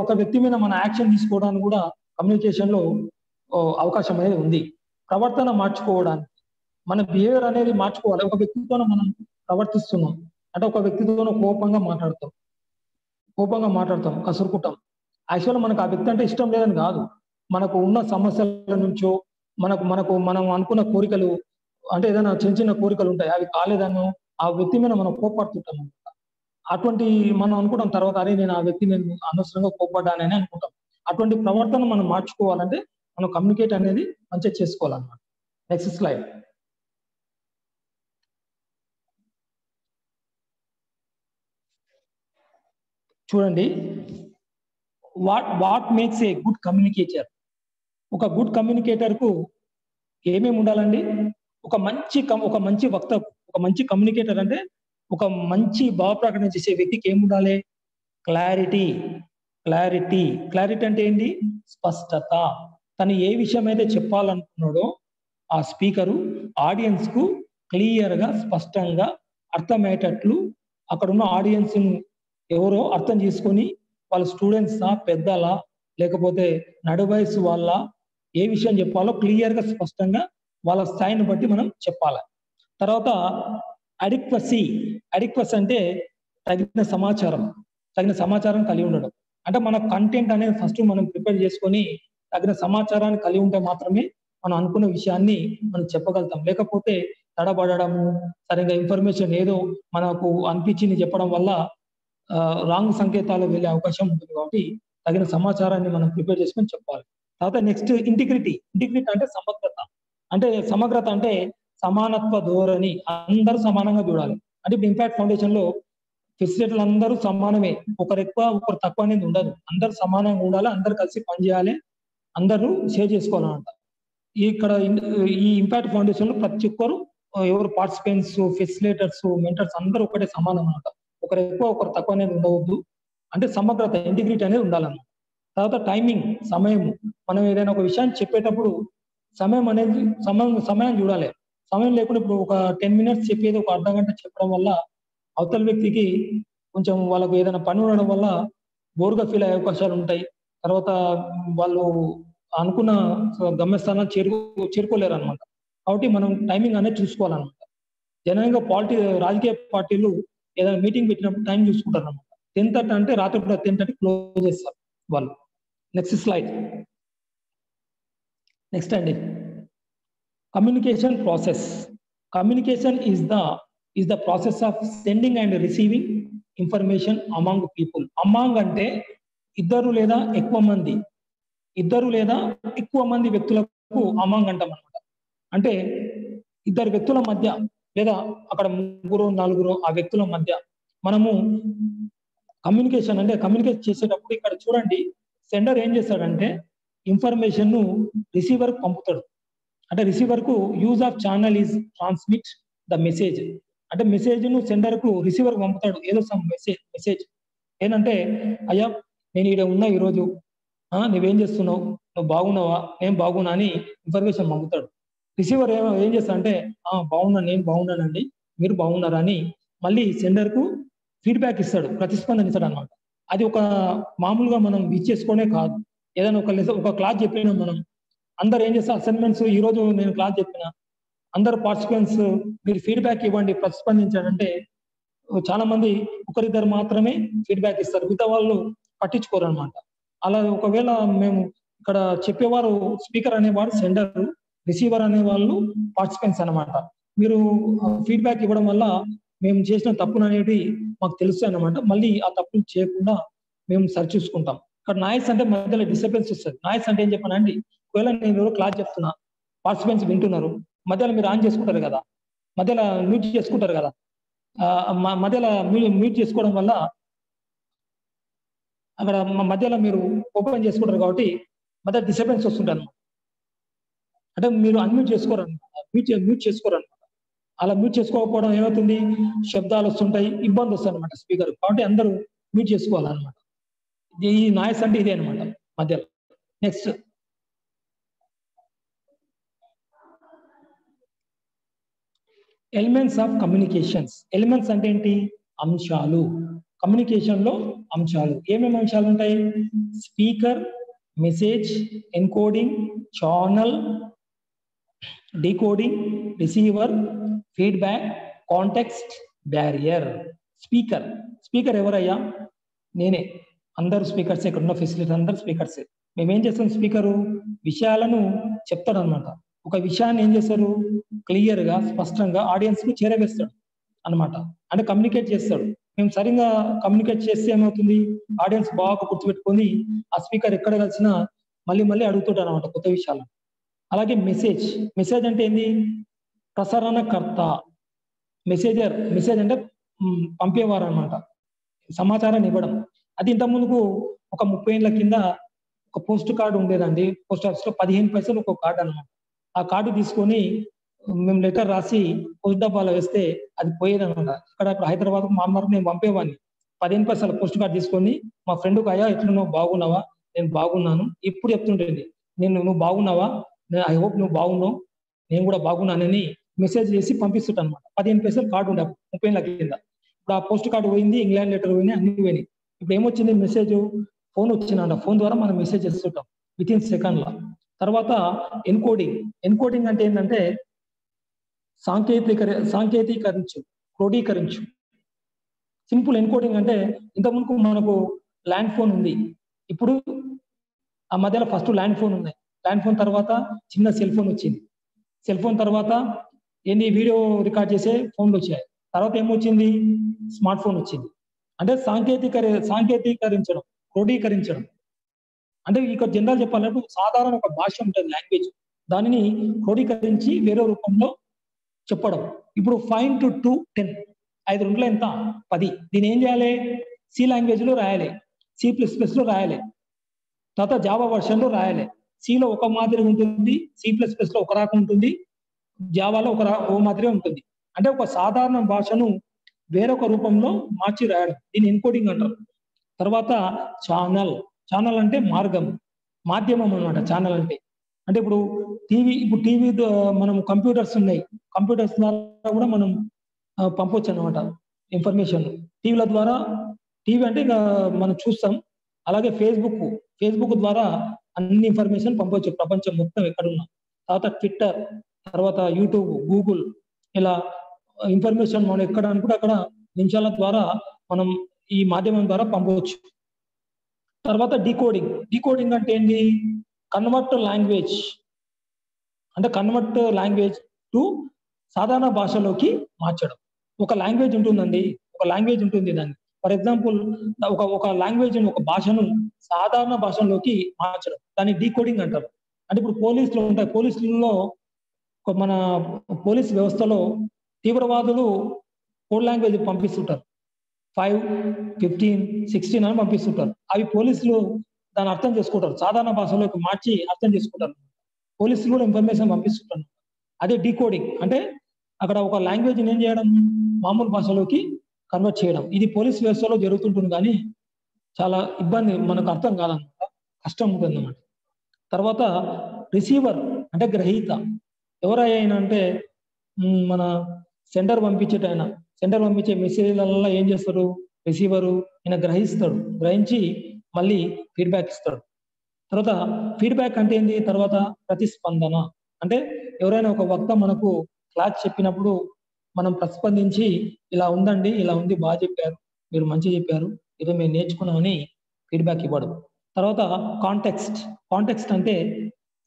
ఒక వ్యక్తి మీద మన యాక్షన్ తీసుకోవడానికి కూడా కమ్యూనికేషన్ లో అవకాశం అనేది ఉంది. ప్రవర్తన మార్చుకోవడానికి, మన బిహేవియర్ అనేది మార్చుకోవాలి. ఒక వ్యక్తితో మనం ప్రవర్తిస్తున్నాం అంటే ఒక వ్యక్తితో కోపంగా మాట్లాడతాం, కసురుకుంటాం. యాక్చువల్గా మనకు ఆ వ్యక్తి అంటే ఇష్టం లేదని కాదు, మనకు ఉన్న సమస్యల నుంచో మనం అనుకున్న కోరికలు, అంటే ఏదైనా చిన్న కోరికలు ఉంటాయి, అవి కాలేదనో ఆ వ్యక్తి మీద మనం కోపడుతుంటాం అనమాట. అటువంటి మనం అనుకుంటాం తర్వాత, అరే నేను అనవసరంగా కోపడ్డానని అనుకుంటాం. అటువంటి ప్రవర్తన మనం మార్చుకోవాలంటే మనం కమ్యూనికేట్ అనేది మంచిగా చేసుకోవాలన్నమాట. Next slide. చూడండి, what makes a good communicator. ఒక గుడ్ కమ్యూనికేటర్ కు ఏమేమి ఉండాలండి? ఒక మంచి వక్త, ఒక మంచి కమ్యూనికేటర్ అంటే ఒక మంచి భావ ప్రకటన చేసే వ్యక్తికి ఏముండాలి? క్లారిటీ అంటే ఏంటి? స్పష్టత. తను ఏ విషయం అయితే చెప్పాలనుకున్నాడో ఆ స్పీకరు ఆడియన్స్ కు క్లియర్ గా, స్పష్టంగా అర్థమయ్యేటట్లు అక్కడున్న ఆడియన్స్ ఎవరో అర్థం చేసుకొని, వాళ్ళ స్టూడెంట్సా, పెద్దలా, లేకపోతే నడు వయసు వాళ్ళ, ఏ విషయం చెప్పాలో క్లియర్గా స్పష్టంగా వాళ్ళ స్థాయిని బట్టి మనం చెప్పాలి. తర్వాత అడిక్వసీ అంటే తగిన సమాచారం కలిగి ఉండడం. అంటే మన కంటెంట్ అనేది ఫస్ట్ మనం ప్రిపేర్ చేసుకొని తగిన సమాచారాన్ని కలిగి ఉంటే మాత్రమే మనం అనుకున్న విషయాన్ని మనం చెప్పగలుగుతాం. లేకపోతే తడబడము, సరిగ్గా ఇన్ఫర్మేషన్ ఏదో మనకు అనిపించింది చెప్పడం వల్ల రాంగ్ సంకేతాలు వెళ్ళే అవకాశం ఉంటుంది. కాబట్టి తగిన సమాచారాన్ని మనం ప్రిపేర్ చేసుకొని చెప్పాలి. తర్వాత నెక్స్ట్ ఇంటిగ్రిటీ అంటే సమగ్రత అంటే సమానత్వ ధోరణి. అందరూ సమానంగా చూడాలి. అంటే ఇప్పుడు ఇంపాక్ట్ ఫౌండేషన్ లో ఫెసిలిటీలు అందరూ సమానమే, ఒకరు ఎక్కువ ఒకరు తక్కువ అనేది ఉండదు. అందరూ సమానంగా ఉండాలి, అందరూ కలిసి పనిచేయాలి, అందరూ షేర్ చేసుకోవాలన్నమాట. ఇక్కడ ఈ ఇంపాక్ట్ ఫౌండేషన్ లో ప్రతి ఒక్కరు ఎవరు పార్టిసిపెంట్స్, ఫెసిలిటేటర్స్, మెంటర్స్ అందరూ ఒకటే సమానం అన్నమాట. ఒకరు ఎక్కువ ఒకరు తక్కువ అనేది ఉండవద్దు. అంటే సమగ్రత, ఇంటిగ్రిటీ అనేది ఉండాలన్నమాట. తర్వాత టైమింగ్, సమయం. మనం ఏదైనా ఒక విషయాన్ని చెప్పేటప్పుడు సమయం చూడాలి. సమయం లేకుండా ఇప్పుడు ఒక 10 minutes చెప్పేది ఒక అర్ధ గంట చెప్పడం వల్ల అవతల వ్యక్తికి కొంచెం వాళ్ళకు ఏదైనా పని ఉండడం వల్ల బోర్గా ఫీల్ అయ్యే అవకాశాలు ఉంటాయి. తర్వాత వాళ్ళు అనుకున్న గమ్యస్థానాలు చేరుకోలేరు అనమాట. కాబట్టి మనం టైమింగ్ అనేది చూసుకోవాలన్నమాట. జనరల్గా రాజకీయ పార్టీలు ఏదైనా మీటింగ్ పెట్టినప్పుడు టైం చూసుకుంటారు అనమాట. 10:30 అంటే రాత్రి 10:30 క్లోజ్ చేస్తారు వాళ్ళు. Next slide. నెక్స్ట్ అండి, communication process. Communication is the process of sending and receiving information among people. Among అంటే ఇద్దరు లేదా ఎక్కువ మంది వ్యక్తులకు అమాంగ్ అంటాం అనమాట. అంటే ఇద్దరు వ్యక్తుల మధ్య లేదా అక్కడ 3-4 ఆ వ్యక్తుల మధ్య మనము కమ్యూనికేట్ చేసేటప్పుడు ఇక్కడ చూడండి, సెండర్ ఏం చేస్తాడంటే ఇన్ఫర్మేషన్ ను రిసీవర్ పంపుతాడు. అంటే రిసీవర్ కు use of channel is transmit the message. అంటే మెసేజ్ ను సెండర్ కు రిసీవర్ పంపుతాడు. ఏదో సమ్ మెసేజ్ ఏంటంటే, అయ్యా నేను ఈడ ఉన్నా ఈరోజు, నువ్వేం చేస్తున్నావు, నువ్వు బాగున్నావా, నేను బాగున్నా అని ఇన్ఫర్మేషన్ పంపుతాడు. రిసీవర్ ఏం చేస్తాడంటే బాగున్నాను, నేను బాగున్నానండి, మీరు బాగున్నారా అని మళ్ళీ సెండర్ కు ఫీడ్బ్యాక్ ఇస్తాడు, ప్రతిస్పందన ఇస్తాడు అనమాట. అది ఒక మామూలుగా మనం ఇచ్చేసుకోనే కాదు. ఏదైనా ఒక క్లాస్ చెప్పినా మనం అందరు ఏం చేస్తారు, అసైన్మెంట్స్ ఈ రోజు నేను క్లాస్ చెప్పిన అందరు పార్టిసిపెంట్స్ మీరు ఫీడ్బ్యాక్ ఇవ్వండి, ప్రతిస్పందించండి అంటే చాలా మంది ఒకరిద్దరు మాత్రమే ఫీడ్బ్యాక్ ఇస్తారు, మిగతా వాళ్ళు పట్టించుకోరు అనమాట. అలా ఒకవేళ మేము ఇక్కడ చెప్పేవారు స్పీకర్ అనేవాడు సెండర్, రిసీవర్ అనేవాళ్ళు పార్టిసిపెంట్స్ అనమాట. మీరు ఫీడ్బ్యాక్ ఇవ్వడం వల్ల మేము చేసిన తప్పులు అనేవి మాకు తెలుస్తాయి అనమాట. మళ్ళీ ఆ తప్పులు చేయకుండా మేము సరిచూసుకుంటాం. ఇక్కడ నాయిస్ అంటే మధ్యలో డిస్టర్బెన్స్ వస్తుంది. నాయిస్ అంటే ఏం చెప్పానండి, ఒకవేళ నేను క్లాస్ చెప్తున్నా, పార్టిసిపెంట్స్ వింటున్నారు, మధ్యలో మీరు ఆన్ చేసుకుంటారు కదా, మధ్యలో మ్యూట్ చేసుకుంటారు కదా, మధ్యలో మ్యూట్ చేసుకోవడం వల్ల అక్కడ మధ్యలో మీరు ఓపెన్ చేసుకుంటారు కాబట్టి మధ్య డిస్టర్బెన్స్ వస్తుంటారు అనమాట. అంటే మీరు అన్మ్యూట్ చేసుకోరు అనమాట, మ్యూట్ చేసుకోరు అనమాట. అలా మ్యూట్ చేసుకోకపోవడం ఏమవుతుంది, శబ్దాలు వస్తుంటాయి, ఇబ్బంది వస్తుంది అనమాట స్పీకర్. కాబట్టి అందరూ మ్యూట్ చేసుకోవాలన్నమాట. ఈ నాయిస్ అంటే ఇదే అనమాట మధ్యలో. Next elements of communications. Elements అంటే ఏంటి, అంశాలు. కమ్యూనికేషన్ లో అంశాలు ఏమేమి అంశాలు ఉంటాయి, speaker, message, encoding, channel, decoding, receiver, feedback, context, barrier. Speaker ఎవరయ్యా, నేనే. అందరు స్పీకర్స్, ఇక్కడ ఉన్న ఫెసిలిటీ అందరు స్పీకర్సే. మేమేం చేస్తాం, స్పీకరు విషయాలను చెప్తాడు అనమాట. ఒక విషయాన్ని ఏం చేస్తారు, క్లియర్ గా స్పష్టంగా ఆడియన్స్ కి చేరవేస్తాడు అనమాట. అంటే కమ్యూనికేట్ చేస్తాడు. మేము సరిగ్గా కమ్యూనికేట్ చేస్తే ఏమవుతుంది, ఆడియన్స్ బాగా గుర్తుపెట్టుకొని ఆ స్పీకర్ ఎక్కడ కలిసినా మళ్ళీ అడుగుతాడు అనమాట కొత్త విషయాలు. అలాగే మెసేజ్ అంటే ఏంది, ప్రసరణకర్త. మెసేజ్ అంటే పంపేవారు అనమాట, సమాచారాన్ని ఇవ్వడం. అది ఇంత ముందుకు ఒక 30 ఏళ్ల కింద ఒక పోస్ట్ కార్డు ఉండేదండి. పోస్ట్ ఆఫీస్ లో 15 పైసలు ఒక కార్డు అనమాట. ఆ కార్డు తీసుకొని మేము లెటర్ రాసి పోస్ట్ డబ్బాలో వేస్తే అది పోయేది అనమాట. ఇక్కడ హైదరాబాద్ మామూలు నేను పంపేవాడిని. 15 పైసలు పోస్ట్ కార్డు తీసుకొని మా ఫ్రెండ్కి, అయ్యా ఎట్లున్నావు, బాగున్నావా, నేను బాగున్నాను, ఇప్పుడు చెప్తుంటేది నువ్వు బాగున్నావా, ఐ హోప్ నువ్వు బాగున్నావు, నేను కూడా బాగున్నానని మెసేజ్ చేసి పంపిస్తుంటా అనమాట. 15 పైసలు కార్డు ఉండే 30 ఏళ్ల కింద. ఇప్పుడు ఆ పోస్ట్ కార్డు పోయింది, ఇంగ్లాండ్ లెటర్ పోయింది, అన్ని పోయినాయి. ఇప్పుడు ఏమొచ్చింది, మెసేజ్ ఫోన్ వచ్చిందంట. ఫోన్ ద్వారా మనం మెసేజ్ చేస్తుంటాం విత్ ఇన్ సెకండ్ లా. తర్వాత ఎన్కోడింగ్ అంటే ఏంటంటే సాంకేతీకరించు, క్రోడీకరించు. సింపుల్ ఎన్కోడింగ్ అంటే ఇంతకుముందు మనకు ల్యాండ్ ఫోన్ ఉంది. ఇప్పుడు ఆ మధ్యలో ఫస్ట్ ల్యాండ్ ఫోన్ ఉన్నాయి. ల్యాండ్ ఫోన్ తర్వాత చిన్న సెల్ ఫోన్ వచ్చింది. సెల్ ఫోన్ తర్వాత ఏంది వీడియో రికార్డ్ చేసే ఫోన్లు వచ్చాయి. తర్వాత ఏమొచ్చింది? స్మార్ట్ ఫోన్ వచ్చింది. అంటే సాంకేతీకరించడం, క్రోడీకరించడం. అంటే ఇక్కడ జనరల్ చెప్పాలంటే సాధారణ ఒక భాష ఉంటుంది, లాంగ్వేజ్. దానిని క్రోడీకరించి వేరే రూపంలో చెప్పడం. ఇప్పుడు 5 to 2 10 5 రెండులో ఎంత? 10. దీన్ని ఏం చేయాలి? సి లాంగ్వేజ్ లో రాయాలి, C++ లో రాయాలి, తర్వాత జావా వర్షన్ లో రాయాలి. సిలో ఒక మాదిరి ఉంటుంది, C++లో ఒక రకం ఉంటుంది, జావాలో ఓ మాదిరి ఉంటుంది. అంటే ఒక సాధారణ భాషను వేరొక రూపంలో మార్చి రాయడం, దీన్ని ఎన్కోడింగ్ అంటారు. తర్వాత ఛానల్ అంటే మాధ్యమం అన్నమాట. ఛానల్ అంటే ఇప్పుడు టీవీ మనం కంప్యూటర్స్ ఉన్నాయి, కంప్యూటర్స్ ద్వారా కూడా మనం పంపొచ్చు అనమాట ఇన్ఫర్మేషన్. టీవీల ద్వారా, టీవీ అంటే ఇక మనం చూస్తాం. అలాగే ఫేస్బుక్ ద్వారా అన్ని ఇన్ఫర్మేషన్ పంపొచ్చు ప్రపంచం మొత్తం ఎక్కడున్నా. తర్వాత ట్విట్టర్, తర్వాత యూట్యూబ్, గూగుల్, ఇలా ఇన్ఫర్మేషన్ మనం ఎక్కడ అనుకుంటే అక్కడ నిమిషాల ద్వారా మనం ఈ మాధ్యమం ద్వారా పంపవచ్చు. తర్వాత డీకోడింగ్ అంటే ఏంటి? కన్వర్ట్ లాంగ్వేజ్ టు సాధారణ భాషలోకి మార్చడం. ఒక లాంగ్వేజ్ ఉంటుందండి, దాన్ని ఫర్ ఎగ్జాంపుల్ ఒక లాంగ్వేజ్, ఒక భాషను సాధారణ భాషలోకి మార్చడం, దాన్ని డీకోడింగ్ అంటారు. అంటే ఇప్పుడు పోలీసులు ఉంటాయి, పోలీసులలో మన పోలీస్ వ్యవస్థలో తీవ్రవాదులు కోడ్ లాంగ్వేజ్ పంపిస్తుంటారు. 5, 15, 16 అని పంపిస్తుంటారు. అవి పోలీసులు దాన్ని అర్థం చేసుకుంటారు, సాధారణ భాషలోకి మార్చి అర్థం చేసుకుంటారు. పోలీసులు కూడా ఇన్ఫర్మేషన్ పంపిస్తుంటారు. అదే డీకోడింగ్ అంటే అక్కడ ఒక లాంగ్వేజ్ ఏం చేయడం, మామూలు భాషలోకి కన్వర్ట్ చేయడం. ఇది పోలీస్ వ్యవస్థలో జరుగుతుంటుంది, కానీ చాలా ఇబ్బంది, మనకు అర్థం కాదన్నమాట, కష్టం ఉంటుంది అన్నమాట. తర్వాత రిసీవర్ అంటే గ్రహీత. ఎవరైనా అంటే మన సెంటర్ పంపించే మెసేజ్లలో ఏం చేస్తారు? రిసీవరు ఈయన గ్రహించి మళ్ళీ ఫీడ్బ్యాక్ ఇస్తాడు. తర్వాత ఫీడ్బ్యాక్ అంటే ఏంటి? తర్వాత ప్రతిస్పందన అంటే ఎవరైనా ఒక వక్త మనకు క్లాస్ చెప్పినప్పుడు మనం ప్రతిస్పందించి ఇలా ఉందండి, ఇలా ఉంది, బాగా చెప్పారు, మీరు మంచిగా చెప్పారు, ఏదో మేము నేర్చుకున్నామని ఫీడ్బ్యాక్ ఇవ్వడం. తర్వాత కాంటెక్స్ట్ అంటే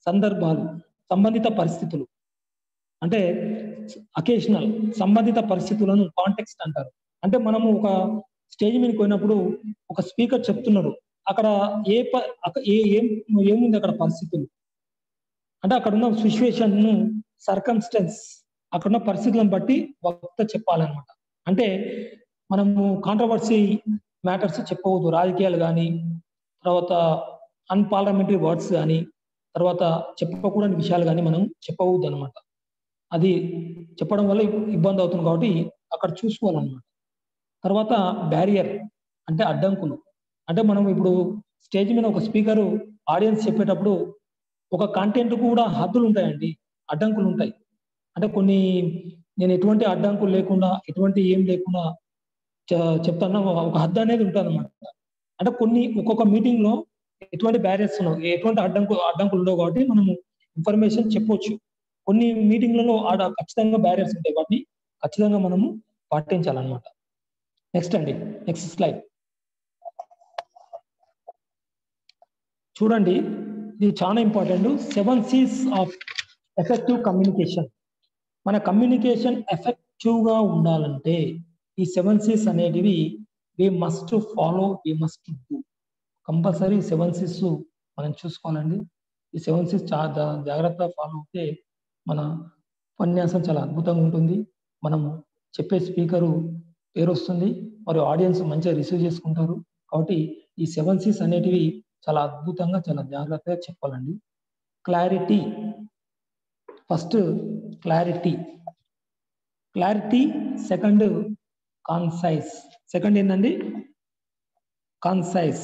సందర్భాలు, సంబంధిత పరిస్థితులు. అంటే అకేషనల్, సంబంధిత పరిస్థితులను కాంటెక్స్ట్ అంటారు. అంటే మనము ఒక స్టేజ్ మీదకి పోయినప్పుడు ఒక స్పీకర్ చెప్తున్నారు, అక్కడ ఏముంది అక్కడ పరిస్థితులు, అంటే అక్కడ ఉన్న సిచ్యువేషన్, సర్కమ్స్టెన్స్, అక్కడ ఉన్న పరిస్థితులను బట్టి వక్త చెప్పాలన్నమాట. అంటే మనము కాంట్రవర్సీ మ్యాటర్స్ చెప్పవద్దు, రాజకీయాలు కానీ, తర్వాత అన్పార్లమెంటరీ వర్డ్స్ కానీ, తర్వాత చెప్పకూడని విషయాలు కానీ మనం చెప్పవద్దు అనమాట. అది చెప్పడం వల్ల ఇబ్బంది అవుతుంది కాబట్టి అక్కడ చూసుకోవాలన్నమాట. తర్వాత బ్యారియర్ అంటే అడ్డంకులు. అంటే మనం ఇప్పుడు స్టేజ్ మీద ఒక స్పీకరు ఆడియన్స్ చెప్పేటప్పుడు ఒక కంటెంట్ కూడా హద్దులు ఉంటాయండి, అడ్డంకులు ఉంటాయి. అంటే నేను ఎటువంటి అడ్డంకులు లేకుండా, ఎటువంటి ఏం లేకుండా చెప్తాను, ఒక హద్దు అనేది ఉంటుంది అనమాట. అంటే ఒక్కొక్క మీటింగ్ లో ఎటువంటి బ్యారియర్స్ ఉండవు, ఎటువంటి అడ్డంకులు ఉండవు కాబట్టి మనము ఇన్ఫర్మేషన్ చెప్పొచ్చు. కొన్ని మీటింగ్లలో ఖచ్చితంగా బ్యారియర్స్ ఉంటాయి, వాటిని ఖచ్చితంగా మనము పాటించాలన్నమాట. నెక్స్ట్ స్లైడ్ చూడండి, ఇది చాలా important. 7 C's of effective communication. మన కమ్యూనికేషన్ ఎఫెక్టివ్ గా ఉండాలంటే ఈ 7 C's అనేటివి we must follow, we must do. Compulsory 7 C's మనం చూసుకోవాలండి. ఈ 7 C's చాలా జాగ్రత్తగా ఫాలో అవుతే మన ఉపన్యాసం చాలా అద్భుతంగా ఉంటుంది. మనము చెప్పే స్పీకరు పేరు వస్తుంది, మరియు ఆడియన్స్ మంచిగా రిసీవ్ చేసుకుంటారు. కాబట్టి ఈ 7 C's అనేటివి చాలా అద్భుతంగా, చాలా జాగ్రత్తగా చెప్పాలండి. Clarity, first clarity. Second concise. Second ఏంటండి? కాన్సైజ్.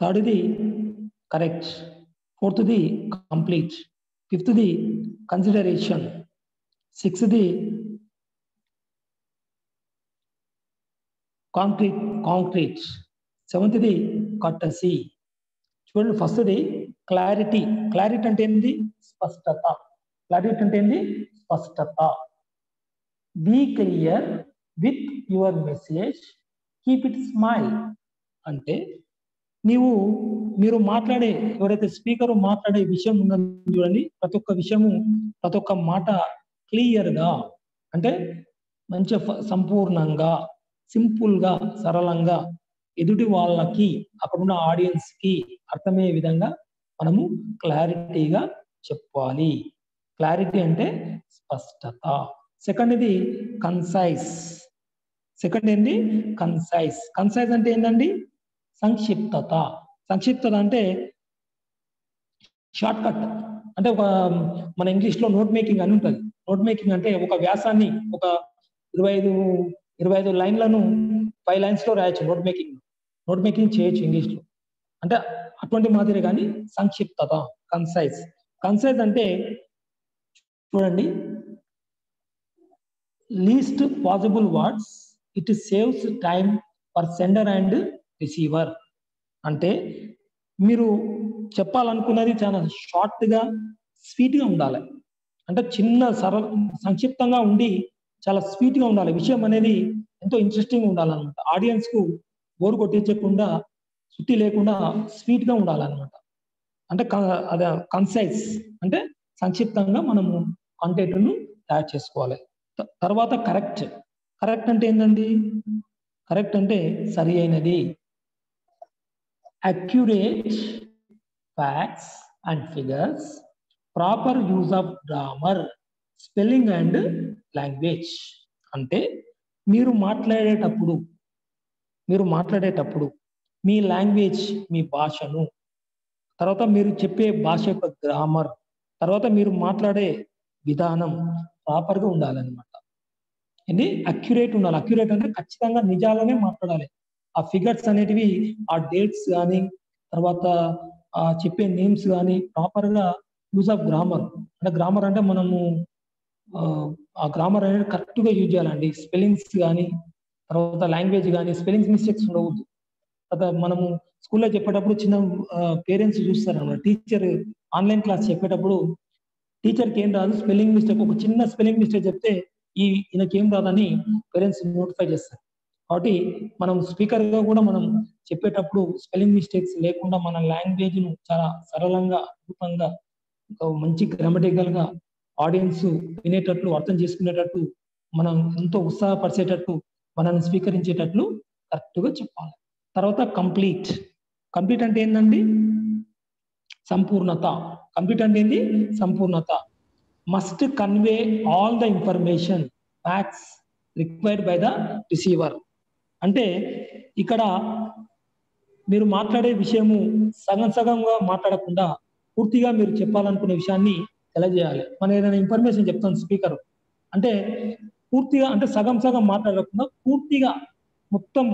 థర్డ్ది కరెక్ట్. ఫోర్త్ది కంప్లీట్. ఫిఫ్త్ది కన్సిడరేషన్. సిక్స్త్ది కాంక్రీట్. సెవెంత్ది కర్టసీ. చూడండి, ఫస్ట్ది క్లారిటీ. క్లారిటీ అంటే ఏంటి? స్పష్టత. క్లారిటీ అంటే ఏంటి? స్పష్టత. Be clear with your message, keep it smile. అంటే మీరు మాట్లాడే ఎవరైతే స్పీకర్ మాట్లాడే విషయం ఉన్నది చూడండి, ప్రతి ఒక్క విషయము ప్రతి ఒక్క మాట క్లియర్గా అంటే మంచి సంపూర్ణంగా, సింపుల్గా, సరళంగా ఎదుటి వాళ్ళకి, అక్కడున్న ఆడియన్స్ కి అర్థమయ్యే విధంగా మనము క్లారిటీగా చెప్పాలి. క్లారిటీ అంటే స్పష్టత. సెకండ్ ఇది కన్సైజ్. సెకండ్ ఏంటి? కన్సైజ్. కన్సైజ్ అంటే ఏంటండి? సంక్షిప్తత. సంక్షిప్తత అంటే షార్ట్ కట్. అంటే ఒక మన ఇంగ్లీష్లో నోట్ మేకింగ్ అని ఉంటుంది. నోట్ మేకింగ్ అంటే ఒక వ్యాసాన్ని ఒక 25 లైన్లను 5 లైన్స్ లో రాయొచ్చు. నోట్ మేకింగ్ చేయొచ్చు ఇంగ్లీష్లో. అంటే అటువంటి మాదిరి కానీ సంక్షిప్తత, కన్సైజ్. కన్సైజ్ అంటే చూడండి, least possible words, it saves time for sender and receiver. అంటే మీరు చెప్పాలనుకున్నది చాలా షార్ట్గా, స్వీట్గా ఉండాలి. అంటే చిన్న సంక్షిప్తంగా ఉండి చాలా స్వీట్గా ఉండాలి. విషయం అనేది ఎంతో ఇంట్రెస్టింగ్ ఉండాలన్నమాట. ఆడియన్స్కు బోరు కొట్టించకుండా, సుత్తి లేకుండా స్వీట్గా ఉండాలన్నమాట. అంటే అదే కన్సైజ్ అంటే సంక్షిప్తంగా మనము కాంటెంట్ను తయారు చేసుకోవాలి. తర్వాత కరెక్ట్. కరెక్ట్ అంటే ఏంటండి? కరెక్ట్ అంటే సరి అయినది. Accurate facts and figures, proper use of grammar, spelling and language. అంటే మీరు మాట్లాడేటప్పుడు మీ లాంగ్వేజ్, మీ భాషను, తర్వాత మీరు చెప్పే భాష యొక్క గ్రామర్, తర్వాత మీరు మాట్లాడే విధానం ప్రాపర్గా ఉండాలన్నమాట. ఇది అక్యురేట్ ఉండాలి. అక్యురేట్ అంటే ఖచ్చితంగా నిజాలనే మాట్లాడాలి. ఆ ఫిగర్స్ అనేటివి, ఆ డేట్స్ కానీ, తర్వాత చెప్పే నేమ్స్ కానీ ప్రాపర్గా యూజ్ ఆఫ్ గ్రామర్. అంటే గ్రామర్ అంటే మనము ఆ గ్రామర్ అనేది కరెక్ట్గా యూజ్ చేయాలండి. స్పెల్లింగ్స్ కానీ, తర్వాత లాంగ్వేజ్ కానీ, స్పెల్లింగ్స్ మిస్టేక్స్ ఉండవద్దు. తర్వాత మనము స్కూల్లో చెప్పేటప్పుడు చిన్న పేరెంట్స్ చూస్తారన్నమాట. టీచర్ ఆన్లైన్ క్లాస్ చెప్పేటప్పుడు టీచర్కి ఏం రాదు, స్పెల్లింగ్ మిస్టేక్, ఒక చిన్న స్పెల్లింగ్ మిస్టేక్ చెప్తే ఈయనకేం రాదని పేరెంట్స్ నోటిఫై చేస్తారు. కాబట్టి మనం స్పీకర్గా కూడా మనం చెప్పేటప్పుడు స్పెల్లింగ్ మిస్టేక్స్ లేకుండా మన లాంగ్వేజ్ను చాలా సరళంగా, అద్భుతంగా, మంచి గ్రామటికల్గా ఆడియన్స్ వినేటట్లు, అర్థం చేసుకునేటట్టు, మనం ఎంతో ఉత్సాహపరిచేటట్టు, మనల్ని స్వీకరించేటట్లు కరెక్ట్గా చెప్పాలి. తర్వాత కంప్లీట్. కంప్లీట్ అంటే ఏంటండి? సంపూర్ణత. కంప్లీట్ అంటే ఏంటి? సంపూర్ణత. Must convey all the information, facts required by the receiver. అంటే ఇక్కడ మీరు మాట్లాడే విషయము సగంగా మాట్లాడకుండా పూర్తిగా మీరు చెప్పాలనుకునే విషయాన్ని తెలియజేయాలి. మనం ఏదైనా ఇన్ఫర్మేషన్ చెప్తాం స్పీకర్ అంటే పూర్తిగా, అంటే సగం మాట్లాడకుండా పూర్తిగా మొత్తం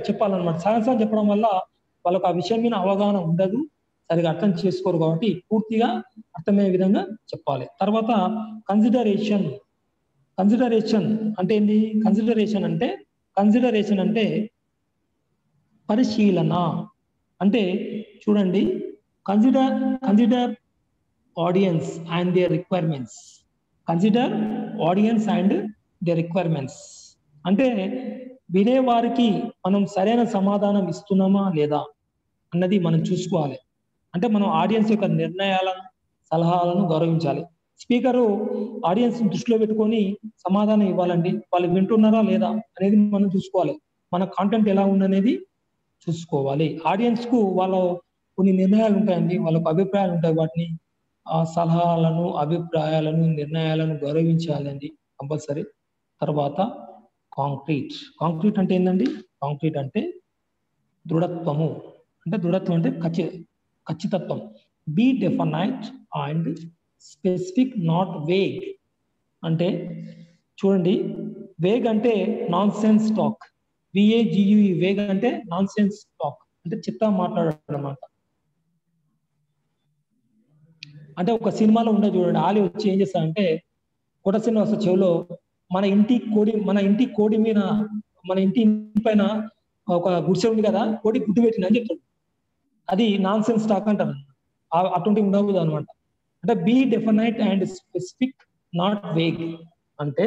చెప్పాలన్నమాట. సగం చెప్పడం వల్ల వాళ్ళకు ఆ విషయం మీద అవగాహన ఉండదు, సరిగా అర్థం చేసుకోరు. కాబట్టి పూర్తిగా అర్థమయ్యే విధంగా చెప్పాలి. తర్వాత కన్సిడరేషన్. కన్సిడరేషన్ అంటే ఏంటి? కన్సిడరేషన్ అంటే పరిశీలన. అంటే చూడండి, consider audience and their requirements. Consider audience and their requirements అంటే వినేవారికి మనం సరైన సమాధానం ఇస్తున్నామా లేదా అన్నది మనం చూసుకోవాలి. అంటే మనం ఆడియన్స్ యొక్క నిర్ణయాలను, సలహాలను గౌరవించాలి. స్పీకరు ఆడియన్స్ దృష్టిలో పెట్టుకొని సమాధానం ఇవ్వాలండి. వాళ్ళు వింటున్నారా లేదా అనేది మనం చూసుకోవాలి. మన కాంటెంట్ ఎలా ఉందనేది చూసుకోవాలి. ఆడియన్స్ కు వాళ్ళ కొన్ని నిర్ణయాలు ఉంటాయండి, వాళ్ళకు అభిప్రాయాలు ఉంటాయి. వాటిని ఆ సలహాలను, అభిప్రాయాలను, నిర్ణయాలను గౌరవించాలండి కంపల్సరీ. తర్వాత కాంక్రీట్ అంటే ఏంటండి? కాంక్రీట్ అంటే దృఢత్వము. అంటే దృఢత్వం అంటే ఖచ్చితత్వం. Be definite and specific, not vague. అంటే చూడండి, వేగ్ అంటే nonsense talk. VAGUE vague అంటే నాన్ సెన్స్ టాక్, అంటే చిత్తా మాట్లాడడం అన్నమాట. అంటే ఒక సినిమాలో ఉండే చూడండి, ఆలి వచ్చి ఏం చేస్తారంటే కొత్త సినిమా వస్తే చెవిలో మన ఇంటి కోడి మీద, మన ఇంటి పైన ఒక గుడిసె ఉంది కదా, కోడి గుడ్డు పెట్టింది అని చెప్తాడు. అది నాన్ సెన్స్ టాక్ అంటారు. అటువంటి ఉండకూడదు అనమాట. అంటే be definite and specific, not vague. అంటే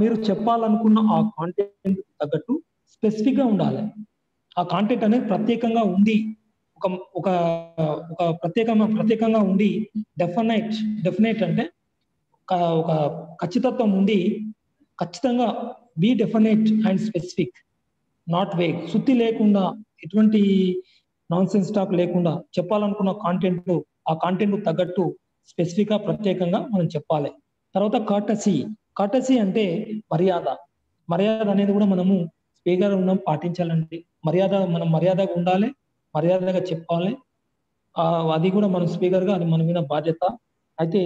మీరు చెప్పాలనుకున్న ఆ కాంటెంట్ తగ్గట్టు స్పెసిఫిక్ గా ఉండాలి. ఆ కాంటెంట్ అనేది ప్రత్యేకంగా ఉండి ఒక ఒక ఒక ప్రత్యేకంగా ఉండి డెఫినైట్ అంటే ఒక ఖచ్చితత్వం ఉండి ఖచ్చితంగా be definite and specific, not vague. శుద్ధి లేకుండా, ఎటువంటి నాన్ సెన్స్ టాక్ లేకుండా చెప్పాలనుకున్న కాంటెంట్ ఆ కాంటెంట్ తగ్గట్టు స్పెసిఫిక్ గా ప్రత్యేకంగా మనం చెప్పాలి. తర్వాత కర్టసీ అంటే మర్యాద అనేది కూడా మనము స్పీకర్ ఉన్నాం పాటించాలండి. మనం మర్యాదగా ఉండాలి, మర్యాదగా చెప్పాలి. అది కూడా మనం స్పీకర్ గా అది మన మీద బాధ్యత. అయితే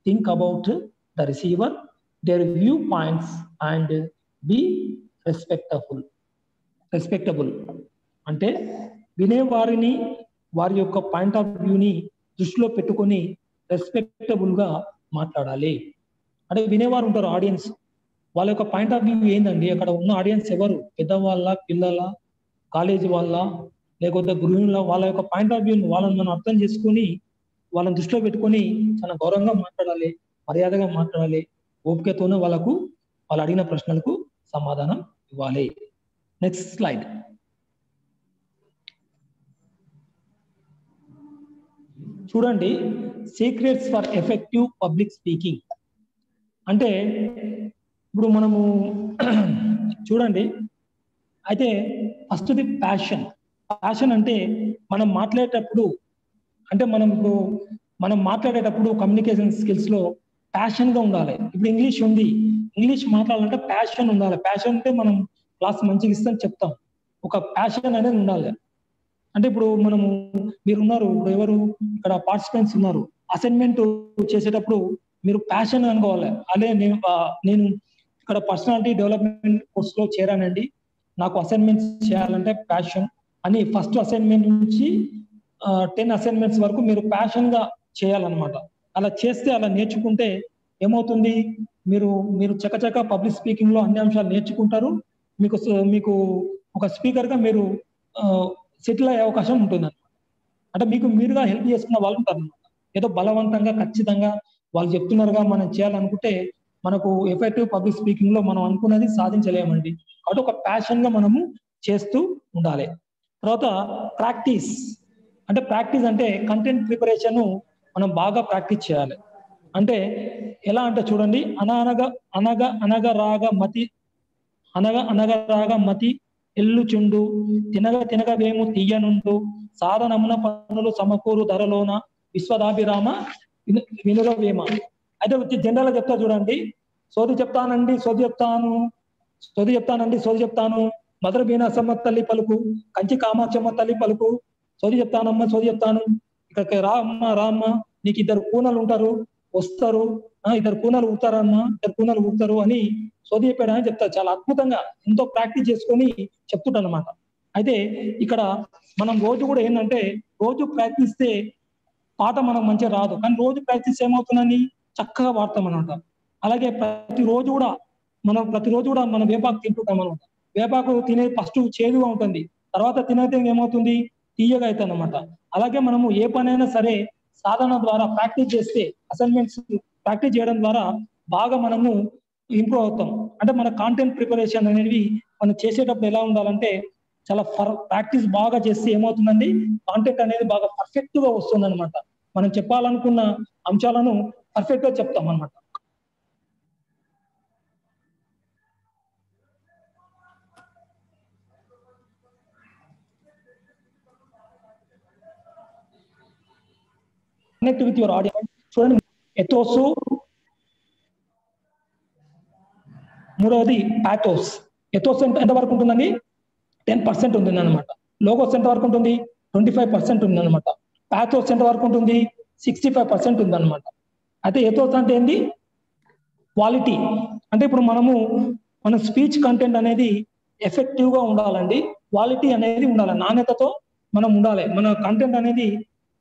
think about the receiver, their viewpoints and be respectable. అంటే వినేవారిని, వారి యొక్క పాయింట్ ఆఫ్ వ్యూని దృష్టిలో పెట్టుకొని రెస్పెక్టబుల్ గా మాట్లాడాలి. అంటే వినేవారు ఉంటారు ఆడియన్స్, వాళ్ళ యొక్క పాయింట్ ఆఫ్ వ్యూ ఏందండి, అక్కడ ఉన్న ఆడియన్స్ ఎవరు, పెద్దవాళ్ళ, పిల్లల, కాలేజీ వాళ్ళ, లేకపోతే గృహిణుల, వాళ్ళ యొక్క పాయింట్ ఆఫ్ వ్యూ వాళ్ళని మనం అర్థం చేసుకొని వాళ్ళని దృష్టిలో పెట్టుకొని చాలా గౌరవంగా మాట్లాడాలి, మర్యాదగా మాట్లాడాలి. ఓపికతోనే వాళ్ళు అడిగిన ప్రశ్నలకు సమాధానం ఇవ్వాలి. Next slide. చూడండి, secrets for effective public speaking. అంటే ఇప్పుడు మనము చూడండి, అయితే ఫస్ట్ ది ప్యాషన్ అంటే మనం మాట్లాడేటప్పుడు, అంటే మనం మాట్లాడేటప్పుడు కమ్యూనికేషన్ స్కిల్స్ లో ప్యాషన్ గా ఉండాలి. ఇప్పుడు ఇంగ్లీష్ మాట్లాడాలంటే ప్యాషన్ ఉండాలి. ప్యాషన్ అంటే మనం క్లాస్ మంచిగా ఇస్తాం చెప్తాం, ఒక ప్యాషన్ అనేది ఉండాలి. అంటే ఇప్పుడు మీరున్నారు, ఇప్పుడు ఎవరు ఇక్కడ పార్టిసిపెంట్స్ ఉన్నారు, అసైన్మెంట్ చేసేటప్పుడు మీరు ప్యాషన్ అనుకోవాలి. అదే నేను ఇక్కడ పర్సనాలిటీ డెవలప్మెంట్ కోర్స్ లో చేరానండి, నాకు అసైన్మెంట్స్ చేయాలంటే ప్యాషన్ అని ఫస్ట్ అసైన్మెంట్ నుంచి 10 అసైన్మెంట్స్ వరకు మీరు ప్యాషన్ గా చేయాలన్నమాట. అలా చేస్తే, అలా నేర్చుకుంటే ఏమవుతుంది, మీరు చకచక పబ్లిక్ స్పీకింగ్ లో అన్ని అంశాలు నేర్చుకుంటారు. మీకు ఒక స్పీకర్ గా మీరు సెటిల్ అయ్యే అవకాశం ఉంటుంది. అంటే మీకు మీరుగా హెల్ప్ చేసుకున్న వాళ్ళు ఉంటారు. ఏదో బలవంతంగా ఖచ్చితంగా వాళ్ళు చెప్తున్నారుగా మనం చేయాలనుకుంటే మనకు ఎఫెక్టివ్ పబ్లిక్ స్పీకింగ్ లో మనం అనుకున్నది సాధించలేమండి. కాబట్టి ఒక ప్యాషన్ గా మనము చేస్తూ ఉండాలి. తర్వాత ప్రాక్టీస్ అంటే కంటెంట్ ప్రిపరేషన్ మనం బాగా ప్రాక్టీస్ చేయాలి. అంటే ఎలా అంటే చూడండి, అనగరాగ మతి ఎల్లుచుండు, తినగ వేము తీయనుండు, సాధనమున పనులు సమకూరు ధరలోన, విశ్వదాభిరామ వినురవేమ. అయితే వచ్చి జనరల్ గా చెప్తా చూడండి, సోది చెప్తాను, మధుర బీనాసమ్మ తల్లి పలుకు, కంచి కామాక్షమ్మ తల్లి పలుకు, సోది చెప్తాను, ఇక్కడికి రామ్మ, నీకు 2 కూనలు ఉంటారు, వస్తారు, 2 కూనలు ఊతారు అని సోది చెప్పాడని చెప్తారు. చాలా అద్భుతంగా ఎంతో ప్రాక్టీస్ చేసుకొని చెప్తుంటారు అనమాట. అయితే ఇక్కడ మనం రోజు కూడా ఏంటంటే, రోజు ప్రాక్టీస్తే పాట మనం మంచిగా రాదు, కానీ రోజు ప్రాక్టీస్ ఏమవుతుందని చక్కగా వాడతాం అనమాట. అలాగే ప్రతిరోజు కూడా మనం వేపాకు తింటుంటాం అనమాట. వేపాకు తినే ఫస్ట్ చేదుగా ఉంటుంది, తర్వాత తినేది ఏమవుతుంది, తీయగా అవుతుంది అనమాట. అలాగే మనము ఏ పనైనా సరే సాధన ద్వారా ప్రాక్టీస్ చేస్తే, అసైన్మెంట్స్ ప్రాక్టీస్ చేయడం ద్వారా బాగా మనము ఇంప్రూవ్ అవుతాం. అంటే మన కాంటెంట్ ప్రిపరేషన్ అనేవి మనం చేసేటప్పుడు ఎలా ఉండాలంటే, చాలా ప్రాక్టీస్ బాగా చేస్తే ఏమవుతుందండి, కాంటెంట్ అనేది బాగా పర్ఫెక్ట్ గా వస్తుంది అనమాట. మనం చెప్పాలనుకున్న అంశాలను పర్ఫెక్ట్ గా చెప్తాం అనమాట. Connect with your audience. చూడండి, ఎథోస్, మూడవది పాథోస్. ఎథోస్ ఎంత వరకు ఉంటుందండి, 10% ఉంటుంది అనమాట. లోగోస్ ఎంత వరకు ఉంటుంది, 25% ఉంది అనమాట. పాథోస్ ఎంత వరకు ఉంటుంది, 65% ఉంది అనమాట. అయితే ఎథోస్ అంటే ఏంటి, క్వాలిటీ. అంటే ఇప్పుడు మన స్పీచ్ కంటెంట్ అనేది ఎఫెక్టివ్ గా ఉండాలండి, క్వాలిటీ అనేది ఉండాలి, నాణ్యతతో మనం ఉండాలి. మన కంటెంట్ అనేది,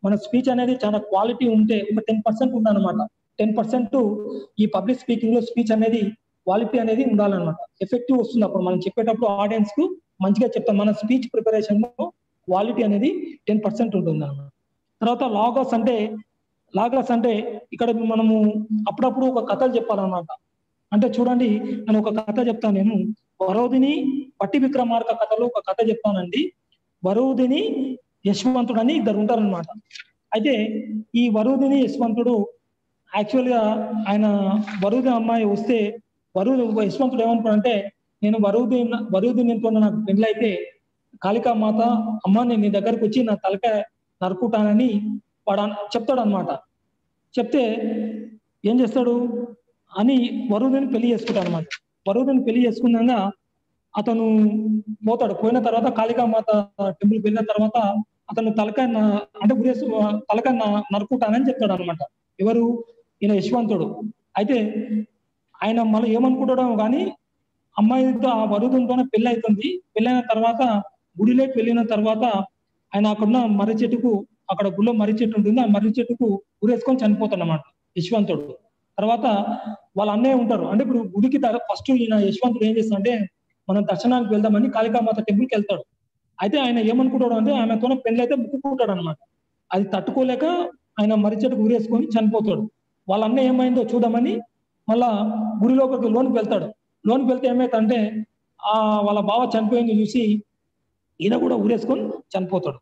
మన స్పీచ్ అనేది చాలా క్వాలిటీ ఉంటే, ఒక 10% ఉందన్నమాట. 10% ఈ పబ్లిక్ స్పీకింగ్ లో స్పీచ్ అనేది క్వాలిటీ అనేది ఉండాలన్నమాట. ఎఫెక్టివ్ వస్తుంది అప్పుడు మనం చెప్పేటప్పుడు ఆడియన్స్ కు మంచిగా చెప్తాం. మన స్పీచ్ ప్రిపరేషన్ లో క్వాలిటీ అనేది 10% ఉంటుంది అన్నమాట. తర్వాత లాగస్ అంటే ఇక్కడ మనము అప్పుడప్పుడు ఒక కథలు చెప్పాలన్నమాట. అంటే చూడండి, నేను ఒక కథ చెప్తాను. నేను వరోధిని పట్టి విక్రమార్క కథలో ఒక కథ చెప్తానండి. వరోధిని యశ్వంతుడు అని ఇద్దరు ఉంటారనమాట. అయితే ఈ వరోధిని యశ్వంతుడు యాక్చువల్గా ఆయన వరుది అమ్మాయి వస్తే యశ్వంతుడు ఏమనుకున్నాడంటే, నేను వరుదినితో నాకు పెళ్ళైతే కాళికామాత అమ్మ నేను నీ దగ్గరకు వచ్చి నా తలకాయ నరుకుంటానని వాడు చెప్తాడు అనమాట. చెప్తే ఏం చేస్తాడు అని వరుదిని పెళ్లి చేసుకుంటాడు అనమాట. వరుదిని పెళ్లి చేసుకున్నాక అతను పోతాడు. పోయిన తర్వాత కాళికామాత టెంపుల్కి వెళ్ళిన తర్వాత అతను తలకాయ నరుకుంటానని చెప్తాడు అనమాట. ఎవరు? ఈయన యశ్వంతుడు. అయితే ఆయన మళ్ళీ ఏమనుకుంటాడో కానీ అమ్మాయితో ఆ వరుదంతోనే పెళ్లి అవుతుంది. పెళ్ళైన తర్వాత గుడిలోకి వెళ్ళిన తర్వాత ఆయన అక్కడున్న మర్రి చెట్టుకు, అక్కడ గుళ్ళో మర్రి చెట్టు ఉంటుంది, ఆ మర్రి చెట్టుకు ఊరేసుకొని చనిపోతాడు అన్నమాట యశ్వంతుడు. తర్వాత వాళ్ళ అన్నయ్య ఉంటారు. అంటే ఇప్పుడు గుడికి ఫస్ట్ ఈయన యశ్వంతుడు ఏం చేస్తాడంటే, మనం దర్శనానికి వెళ్దామని కాళికామాత టెంపుల్కి వెళ్తాడు. అయితే ఆయన ఏమనుకుంటాడు అంటే, ఆమెతోనే పెళ్లి అయితే ముక్కుకుంటాడు అనమాట. అది తట్టుకోలేక ఆయన మర్రి చెట్టుకు ఊరేసుకొని చనిపోతాడు. వాళ్ళ అన్నయ్య ఏమైందో చూద్దామని మళ్ళా గుడి లోపలికి లోనికి వెళ్తాడు. లోనికి వెళ్తే ఏమైతుందంటే వాళ్ళ బావ చనిపోయింది చూసి ఈయన కూడా ఊరేసుకొని చనిపోతాడు.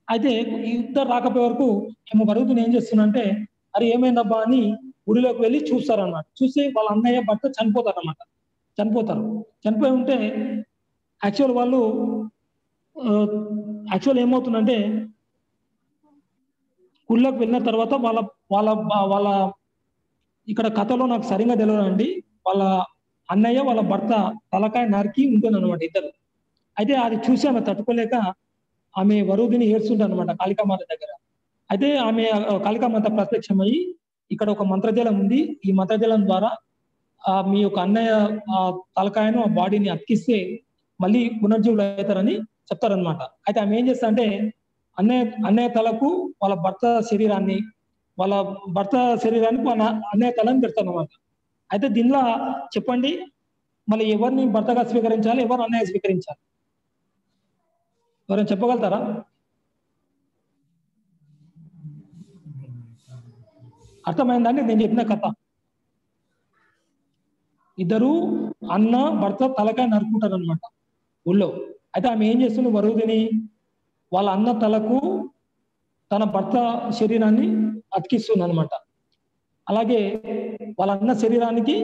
అయితే ఇద్దరు రాకపోయే వరకు ఏమో వరుగుతుని ఏం చేస్తుందంటే, అరే ఏమైందబ్బా అని గుడిలోకి వెళ్ళి చూస్తారన్నమాట. చూసి వాళ్ళ అన్నయ్య భర్త చనిపోతారు. చనిపోయి ఉంటే యాక్చువల్ ఏమవుతుందంటే, గుళ్ళోకి వెళ్ళిన తర్వాత వాళ్ళ వాళ్ళ వాళ్ళ ఇక్కడ కథలో నాకు సరిగా తెలియదండి, వాళ్ళ అన్నయ్య వాళ్ళ భర్త తలకాయ నరికి ఉంటుంది అనమాట ఇద్దరు. అయితే అది చూసి ఆమె తట్టుకోలేక ఆమె వరుదిని ఏడ్చుంటారు అనమాట కాళికామాత దగ్గర. అయితే ఆమె కాళికామాత ప్రత్యక్షమయ్యి, ఇక్కడ ఒక మంత్రజలం ఉంది, ఈ మంత్రజలం ద్వారా మీ యొక్క అన్నయ్య తలకాయను ఆ బాడీని అతికిస్తే మళ్ళీ పునర్జీవులు అవుతారని చెప్తారనమాట. అయితే ఆమె ఏం చేస్తా అంటే, అన్నయ్య తలకు వాళ్ళ భర్త శరీరాన్ని వాళ్ళ అన్నయ్య తలని పెడతారనమాట. అయితే దీనిలో చెప్పండి, మళ్ళీ ఎవరిని భర్తగా స్వీకరించాలి, ఎవరు అన్నయ్య స్వీకరించాలి? ఎవరైనా చెప్పగలుగుతారా? అర్థమైందండి నేను చెప్పిన కథ? ఇద్దరు అన్న భర్త తలకాయ నరుకుంటారు అనమాట ఊళ్ళో. అయితే ఆమె ఏం చేస్తుంది, వరుదిని వాళ్ళ అన్న తలకు తన భర్త శరీరాన్ని అతికిస్తుంది అనమాట. అలాగే వాళ్ళ అన్న శరీరానికి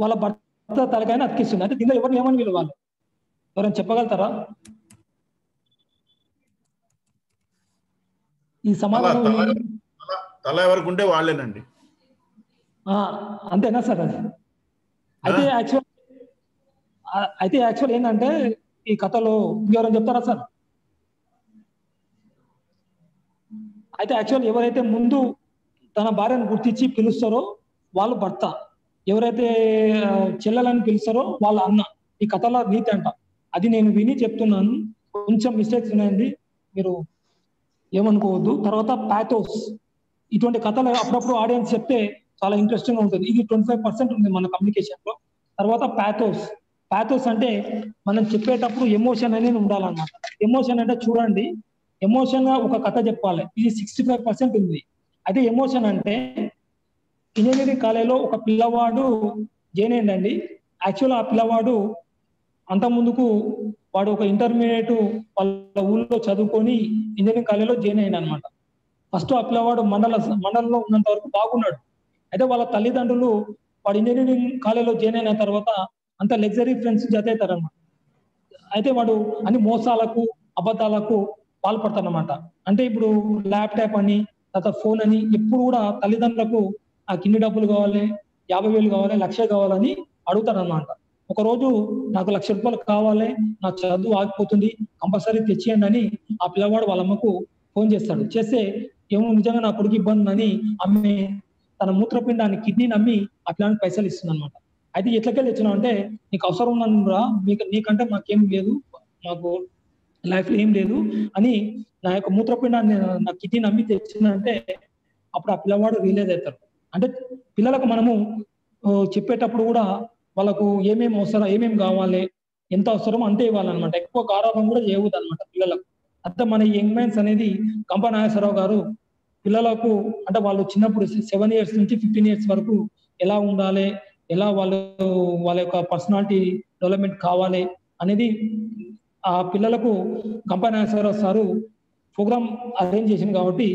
వాళ్ళ భర్త తలకాయని అతికిస్తుంది. అంటే దీనిలో ఎవరిని ఏమని పిలవాలి? ఎవరైనా చెప్పగలుగుతారా? ఈ సమాధానం తల ఎవరికి ఉంటే వాళ్ళేనండి. అంతేనా సార్? అది అయితే యాక్చువల్ ఏంటంటే, ఈ కథలో ఎవరైనా చెప్తారా సార్? అయితే యాక్చువల్ ఎవరైతే ముందు తన భార్యను గుర్తించి పిలుస్తారో వాళ్ళు భర్త, ఎవరైతే చెల్లెలని పిలుస్తారో వాళ్ళ అన్న. ఈ కథలో నీతి అంట. అది నేను విని చెప్తున్నాను, కొంచెం మిస్టేక్స్ ఉన్నాయండి, మీరు ఏమనుకోవద్దు. తర్వాత ప్యాథోస్, ఇటువంటి కథలు అప్పుడప్పుడు ఆడియన్స్ చెప్తే చాలా ఇంట్రెస్టింగ్ గా ఉంటుంది. ఇది 25% ఉంది మన కమ్యూనికేషన్ లో. తర్వాత ప్యాథోస్ అంటే మనం చెప్పేటప్పుడు ఎమోషన్ అనేది ఉండాలన్నమాట. ఎమోషన్ అంటే చూడండి, ఎమోషన్ గా ఒక కథ చెప్పాలి, ఇది 65% ఉంది. అయితే ఎమోషన్ అంటే, ఇంజనీరింగ్ కాలేజీలో ఒక పిల్లవాడు జాయిన్ అయ్యిందండి. యాక్చువల్ ఆ పిల్లవాడు అంత ముందుకు వాడు ఒక ఇంటర్మీడియట్ వాళ్ళ ఊళ్ళో చదువుకొని ఇంజనీరింగ్ కాలేజీలో జాయిన్ అయ్యాడు అనమాట. ఫస్ట్ ఆ పిల్లవాడు మండలంలో ఉన్నంత వరకు బాగున్నాడు. అయితే వాళ్ళ తల్లిదండ్రులు వాడు ఇంజనీరింగ్ కాలేజీలో జాయిన్ అయిన తర్వాత అంత లగ్జరీ ఫ్రెండ్స్ జత అవుతారన్నమాట. అయితే వాడు అన్ని మోసాలకు అబద్ధాలకు పాల్పడతారన్నమాట. అంటే ఇప్పుడు ల్యాప్టాప్ అని, తర్వాత ఫోన్ అని, ఎప్పుడు కూడా తల్లిదండ్రులకు నాకు ఇన్ని డబ్బులు కావాలి, 50,000 కావాలి, 1,00,000 కావాలని అడుగుతారన్నమాట. ఒకరోజు నాకు 1,00,000 రూపాయలు కావాలి, నా చదువు ఆగిపోతుంది, కంపల్సరీ తెచ్చేయండి అని ఆ పిల్లవాడు వాళ్ళ అమ్మకు ఫోన్ చేస్తాడు. చేస్తే ఏమో నిజంగా నా కొడుకు ఇబ్బంది అని ఆమె తన మూత్రపిండాన్ని, కిడ్నీని అమ్మి ఆ పిల్లానికి పైసలు ఇస్తుంది అనమాట. అయితే ఎట్లకెళ్ళి ఇచ్చినావు అంటే, నీకు అవసరం ఉన్నాను, నీకంటే మాకేం లేదు, మాకు లైఫ్ లో ఏం లేదు అని నా యొక్క మూత్రపిండాన్ని, నా కిడ్నీని అమ్మి తెచ్చిందంటే అప్పుడు ఆ పిల్లవాడు రియలైజ్ అవుతారు. అంటే పిల్లలకు మనము చెప్పేటప్పుడు కూడా వాళ్ళకు ఏమేమి అవసరం, ఏమేమి కావాలి, ఎంత అవసరం అంతే ఇవ్వాలన్నమాట. ఎక్కువ గారాబం కూడా చేయవద్దు అనమాట పిల్లలకు. అంటే మన యంగ్ మైన్స్ అనేది కంప నాగేశ్వరరావు గారు పిల్లలకు అంటే వాళ్ళు చిన్నప్పుడు 7 years నుంచి 15 years వరకు ఎలా ఉండాలి, ఎలా వాళ్ళ యొక్క పర్సనాలిటీ డెవలప్మెంట్ కావాలి అనేది ఆ పిల్లలకు కంప నాగేశ్వరరావు సారు ప్రోగ్రామ్ అరేంజ్ చేసింది. కాబట్టి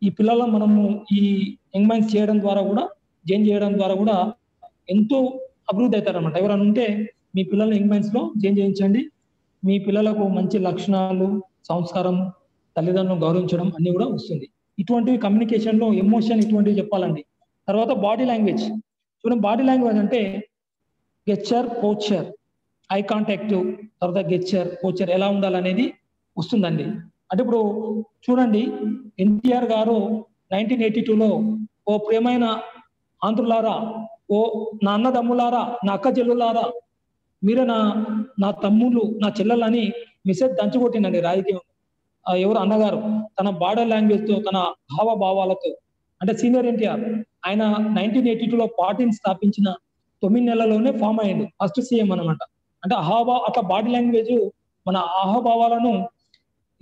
ఈ పిల్లలను మనము ఈ యంగ్ మైన్స్ చేయడం ద్వారా కూడా జాయిన్ చేయడం ద్వారా కూడా ఎంతో అభివృద్ధి అవుతారన్నమాట. ఎవరైనా ఉంటే మీ పిల్లల్ని యంగ్ మైన్స్ లో జాయిన్ చేయించండి. మీ పిల్లలకు మంచి లక్షణాలు, సంస్కారం, తల్లిదండ్రులను గౌరవించడం అన్ని కూడా వస్తుంది. ఇటువంటివి కమ్యూనికేషన్ లో ఎమోషన్ ఇటువంటివి చెప్పాలండి. తర్వాత బాడీ లాంగ్వేజ్ చూడండి. బాడీ లాంగ్వేజ్ అంటే గెస్చర్, పోస్చర్, ఐ కాంటాక్ట్, తర్వాత గెస్చర్, పోస్చర్ ఎలా ఉండాలనేది వస్తుందండి. అంటే ఇప్పుడు చూడండి, ఎన్టీఆర్ గారు 1982లో ఓ ప్రియమైన ఆంధ్రులారా, ఓ నా అన్నదమ్ములారా, నా అక్క చెల్లులారా, మీరే నా తమ్ముళ్ళు, నా చెల్లెలని మెసేజ్ దంచుకొట్టిందండి రాజకీయం. ఎవరు అన్నగారు తన బాడీ లాంగ్వేజ్ తో, తన హావభావాలతో. అంటే సీనియర్ ఎన్టీఆర్ ఆయన 1982లో పార్టీని స్థాపించిన 9 నెలల్లోనే ఫామ్ అయ్యిండు, ఫస్ట్ సీఎం అనమాట. అంటే అట్లా బాడీ లాంగ్వేజ్ మన అహాభావాలను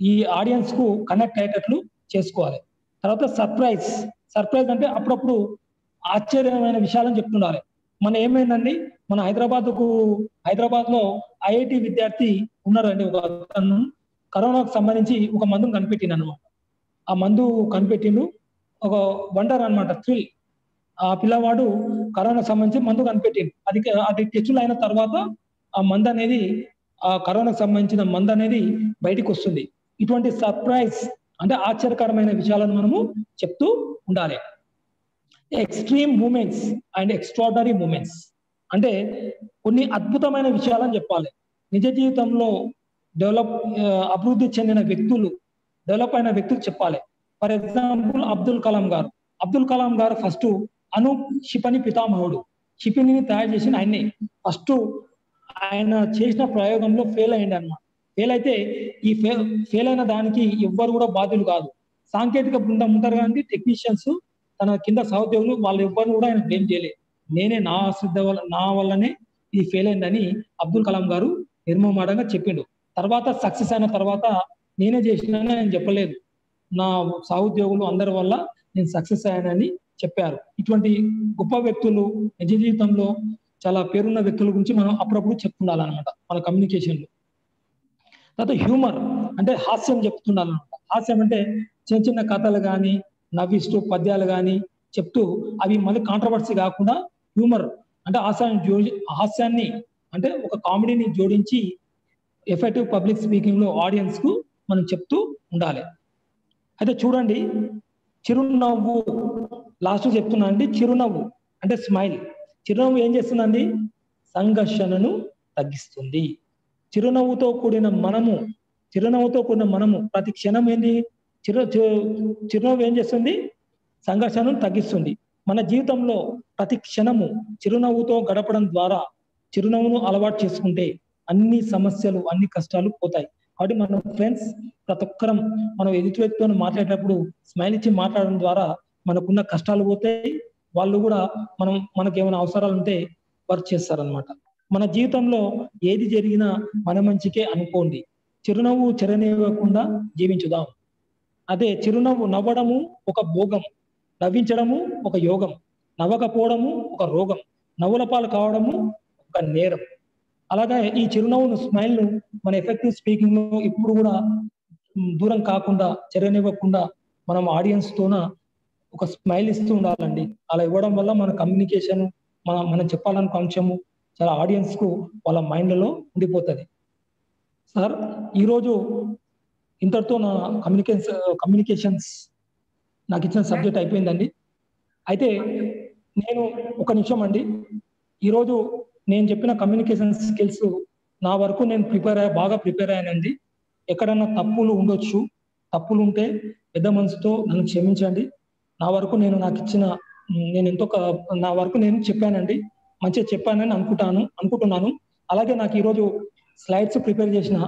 ఈ ఆడియన్స్ కు కనెక్ట్ అయ్యేటట్లు చేసుకోవాలి. తర్వాత సర్ప్రైజ్ అంటే అప్పుడప్పుడు ఆశ్చర్యమైన విషయాలను చెప్తుండాలి. మన ఏమైందండి, మన హైదరాబాద్ లో ఐఐటి విద్యార్థి ఉన్నారండి. ఒక అతను కరోనాకు సంబంధించి ఒక మందును కనిపెట్టిండు అనమాట. ఆ మందు కనిపెట్టిండు, ఒక వండర్ అనమాట, థ్రిల్. ఆ పిల్లవాడు కరోనాకు సంబంధించి మందు కనిపెట్టిండు. అది టెస్టులు అయిన తర్వాత ఆ మందు అనేది, ఆ కరోనాకు సంబంధించిన మందు అనేది బయటికి వస్తుంది. ఇటువంటి సర్ప్రైజ్ అంటే ఆశ్చర్యకరమైన విషయాలను మనము చెప్తూ ఉండాలి. Extreme moments and extraordinary moments అంటే కొన్ని అద్భుతమైన విషయాలను చెప్పాలి. నిజ జీవితంలో అభివృద్ధి చెందిన వ్యక్తులు, డెవలప్ అయిన వ్యక్తులు చెప్పాలి. ఫర్ ఎగ్జాంపుల్ అబ్దుల్ కలాం గారు ఫస్ట్ క్షిపణి పితామహుడు. క్షిపణిని తయారు చేసిన ఆయన్ని. ఫస్ట్ ఆయన చేసిన ప్రయోగంలో ఫెయిల్ అయ్యింది అన్నమాట. ఫెయిల్ అయితే ఈ ఫెయిల్ అయిన దానికి ఎవ్వరు కూడా బాధ్యులు కాదు. సాంకేతిక బృందం ఉంటారు కానీ టెక్నీషియన్స్, తన కింద సహోద్యోగులు, వాళ్ళు ఎవ్వరు కూడా ఆయన బ్లేమ్ చేయలేదు. నేనే నా శ్రద్ధ వల్లనే ఇది ఫెయిల్ అయిందని అబ్దుల్ కలాం గారు నిర్మమాటంగా చెప్పిండు. తర్వాత సక్సెస్ అయిన తర్వాత నేనే చేసినానని ఆయన చెప్పలేదు, నా సహోద్యోగులు అందరి వల్ల నేను సక్సెస్ అయ్యానని చెప్పారు. ఇటువంటి గొప్ప వ్యక్తులు, నిజ జీవితంలో చాలా పేరున్న వ్యక్తుల గురించి మనం అప్పుడప్పుడు చెప్తుండాలన్నమాట మన కమ్యూనికేషన్ లో. తర్వాత హ్యూమర్ అంటే హాస్యం చెప్తుండాలన్నమాట. హాస్యం అంటే చిన్న చిన్న కథలు కానీ, నవ్విస్తూ పద్యాలు కానీ చెప్తూ, అవి మళ్ళీ కాంట్రవర్సీ కాకుండా హ్యూమర్ అంటే హాస్యాన్ని అంటే ఒక కామెడీని జోడించి ఎఫెక్టివ్ పబ్లిక్ స్పీకింగ్ లో ఆడియన్స్ కు మనం చెప్తూ ఉండాలి. అయితే చూడండి, చిరునవ్వు లాస్ట్ చెప్తున్నా అండి. చిరునవ్వు అంటే స్మైల్. చిరునవ్వు ఏం చేస్తుందండి, సంఘర్షణను తగ్గిస్తుంది. చిరునవ్వుతో కూడిన మనము ప్రతి క్షణం ఏంది, చిరునవ్వు ఏం చేస్తుంది, సంఘర్షణను తగ్గిస్తుంది. మన జీవితంలో ప్రతి క్షణము చిరునవ్వుతో గడపడం ద్వారా, చిరునవ్వును అలవాటు చేసుకుంటే అన్ని సమస్యలు, అన్ని కష్టాలు పోతాయి. కాబట్టి మనం ఫ్రెండ్స్ ప్రతి ఒక్కరం మనం ఎదుటి వ్యక్తితో మాట్లాడేటప్పుడు స్మైల్ ఇచ్చి మాట్లాడడం ద్వారా మనకున్న కష్టాలు పోతాయి. వాళ్ళు కూడా మనకి ఏమైనా అవసరాలు ఉంటే వర్క్ చేస్తారనమాట. మన జీవితంలో ఏది జరిగినా మన మంచికే అనుకోండి. చిరునవ్వు చెరనివ్వకుండా జీవించుదాం. అదే చిరునవ్వు నవ్వడము ఒక భోగం, నవ్వించడము ఒక యోగం, నవ్వకపోవడము ఒక రోగం, నవ్వుల పాలు కావడము ఒక నేరం. అలాగే ఈ చిరునవ్వును, స్మైల్ ను మన ఎఫెక్టివ్ స్పీకింగ్ లో ఇప్పుడు కూడా దూరం కాకుండా, చెరనివ్వకుండా మనం ఆడియన్స్ తోన ఒక స్మైల్ ఇస్తూ ఉండాలండి. అలా ఇవ్వడం వల్ల మన కమ్యూనికేషన్, మనం చెప్పాలనుకున్న అంశము చాలా ఆడియన్స్ కు వాళ్ళ మైండ్లలో ఉండిపోతుంది. సార్, ఈరోజు ఇంతటితో నా కమ్యూనికేషన్స్ నాకు ఇచ్చిన సబ్జెక్ట్ అయిపోయిందండి. అయితే నేను ఒక నిమిషం అండి, ఈరోజు నేను చెప్పిన కమ్యూనికేషన్ స్కిల్స్ నా వరకు నేను బాగా ప్రిపేర్ అయ్యానండి. ఎక్కడన్నా తప్పులు ఉండొచ్చు, తప్పులు ఉంటే పెద్ద మనసుతో నన్ను క్షమించండి. నా వరకు నేను నా వరకు నేను చెప్పానండి, మంచిగా చెప్పానని అనుకుంటున్నాను. అలాగే నాకు ఈరోజు స్లైడ్స్ ప్రిపేర్ చేసిన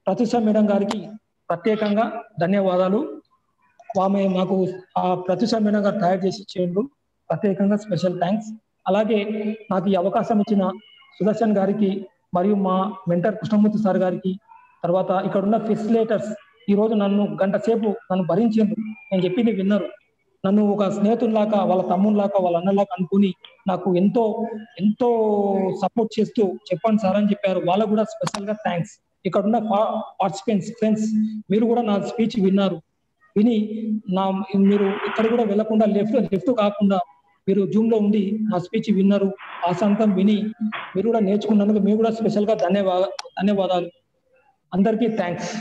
ప్రత్యూష మేడం గారికి ప్రత్యేకంగా ధన్యవాదాలు. ఆమె మాకు ఆ ప్రత్యూష మేడం గారు తయారు చేసి ఇచ్చేందుకు ప్రత్యేకంగా స్పెషల్ థ్యాంక్స్. అలాగే నాకు ఈ అవకాశం ఇచ్చిన సుదర్శన్ గారికి మరియు మా మెంటర్ కృష్ణమూర్తి సార్ గారికి, తర్వాత ఇక్కడ ఉన్న ఫెసిలేటర్స్ ఈ రోజు నన్ను గంట సేపు నన్ను భరించారు, నేను చెప్పింది విన్నారు. నన్ను ఒక స్నేహితుల్లాగా, వాళ్ళ తమ్ముళ్ళలాగా, వాళ్ళ అన్నలాగా అనుకుని నాకు ఎంతో ఎంతో సపోర్ట్ చేస్తూ చెప్పండి సార్ అని చెప్పారు. వాళ్ళకు కూడా స్పెషల్ గా థ్యాంక్స్. ఇక్కడ ఉన్న పార్టిసిపెంట్స్ ఫ్రెండ్స్, మీరు కూడా నా స్పీచ్ విన్నారు. విని మీరు ఇక్కడ కూడా వెళ్లకుండా లెఫ్ట్ కాకుండా మీరు జూమ్ లో ఉండి నా స్పీచ్ విన్నారు. ఆశాంతం విని మీరు కూడా నేర్చుకున్నందుకు మీరు కూడా స్పెషల్ గా ధన్యవాదాలు. అందరికీ థ్యాంక్స్.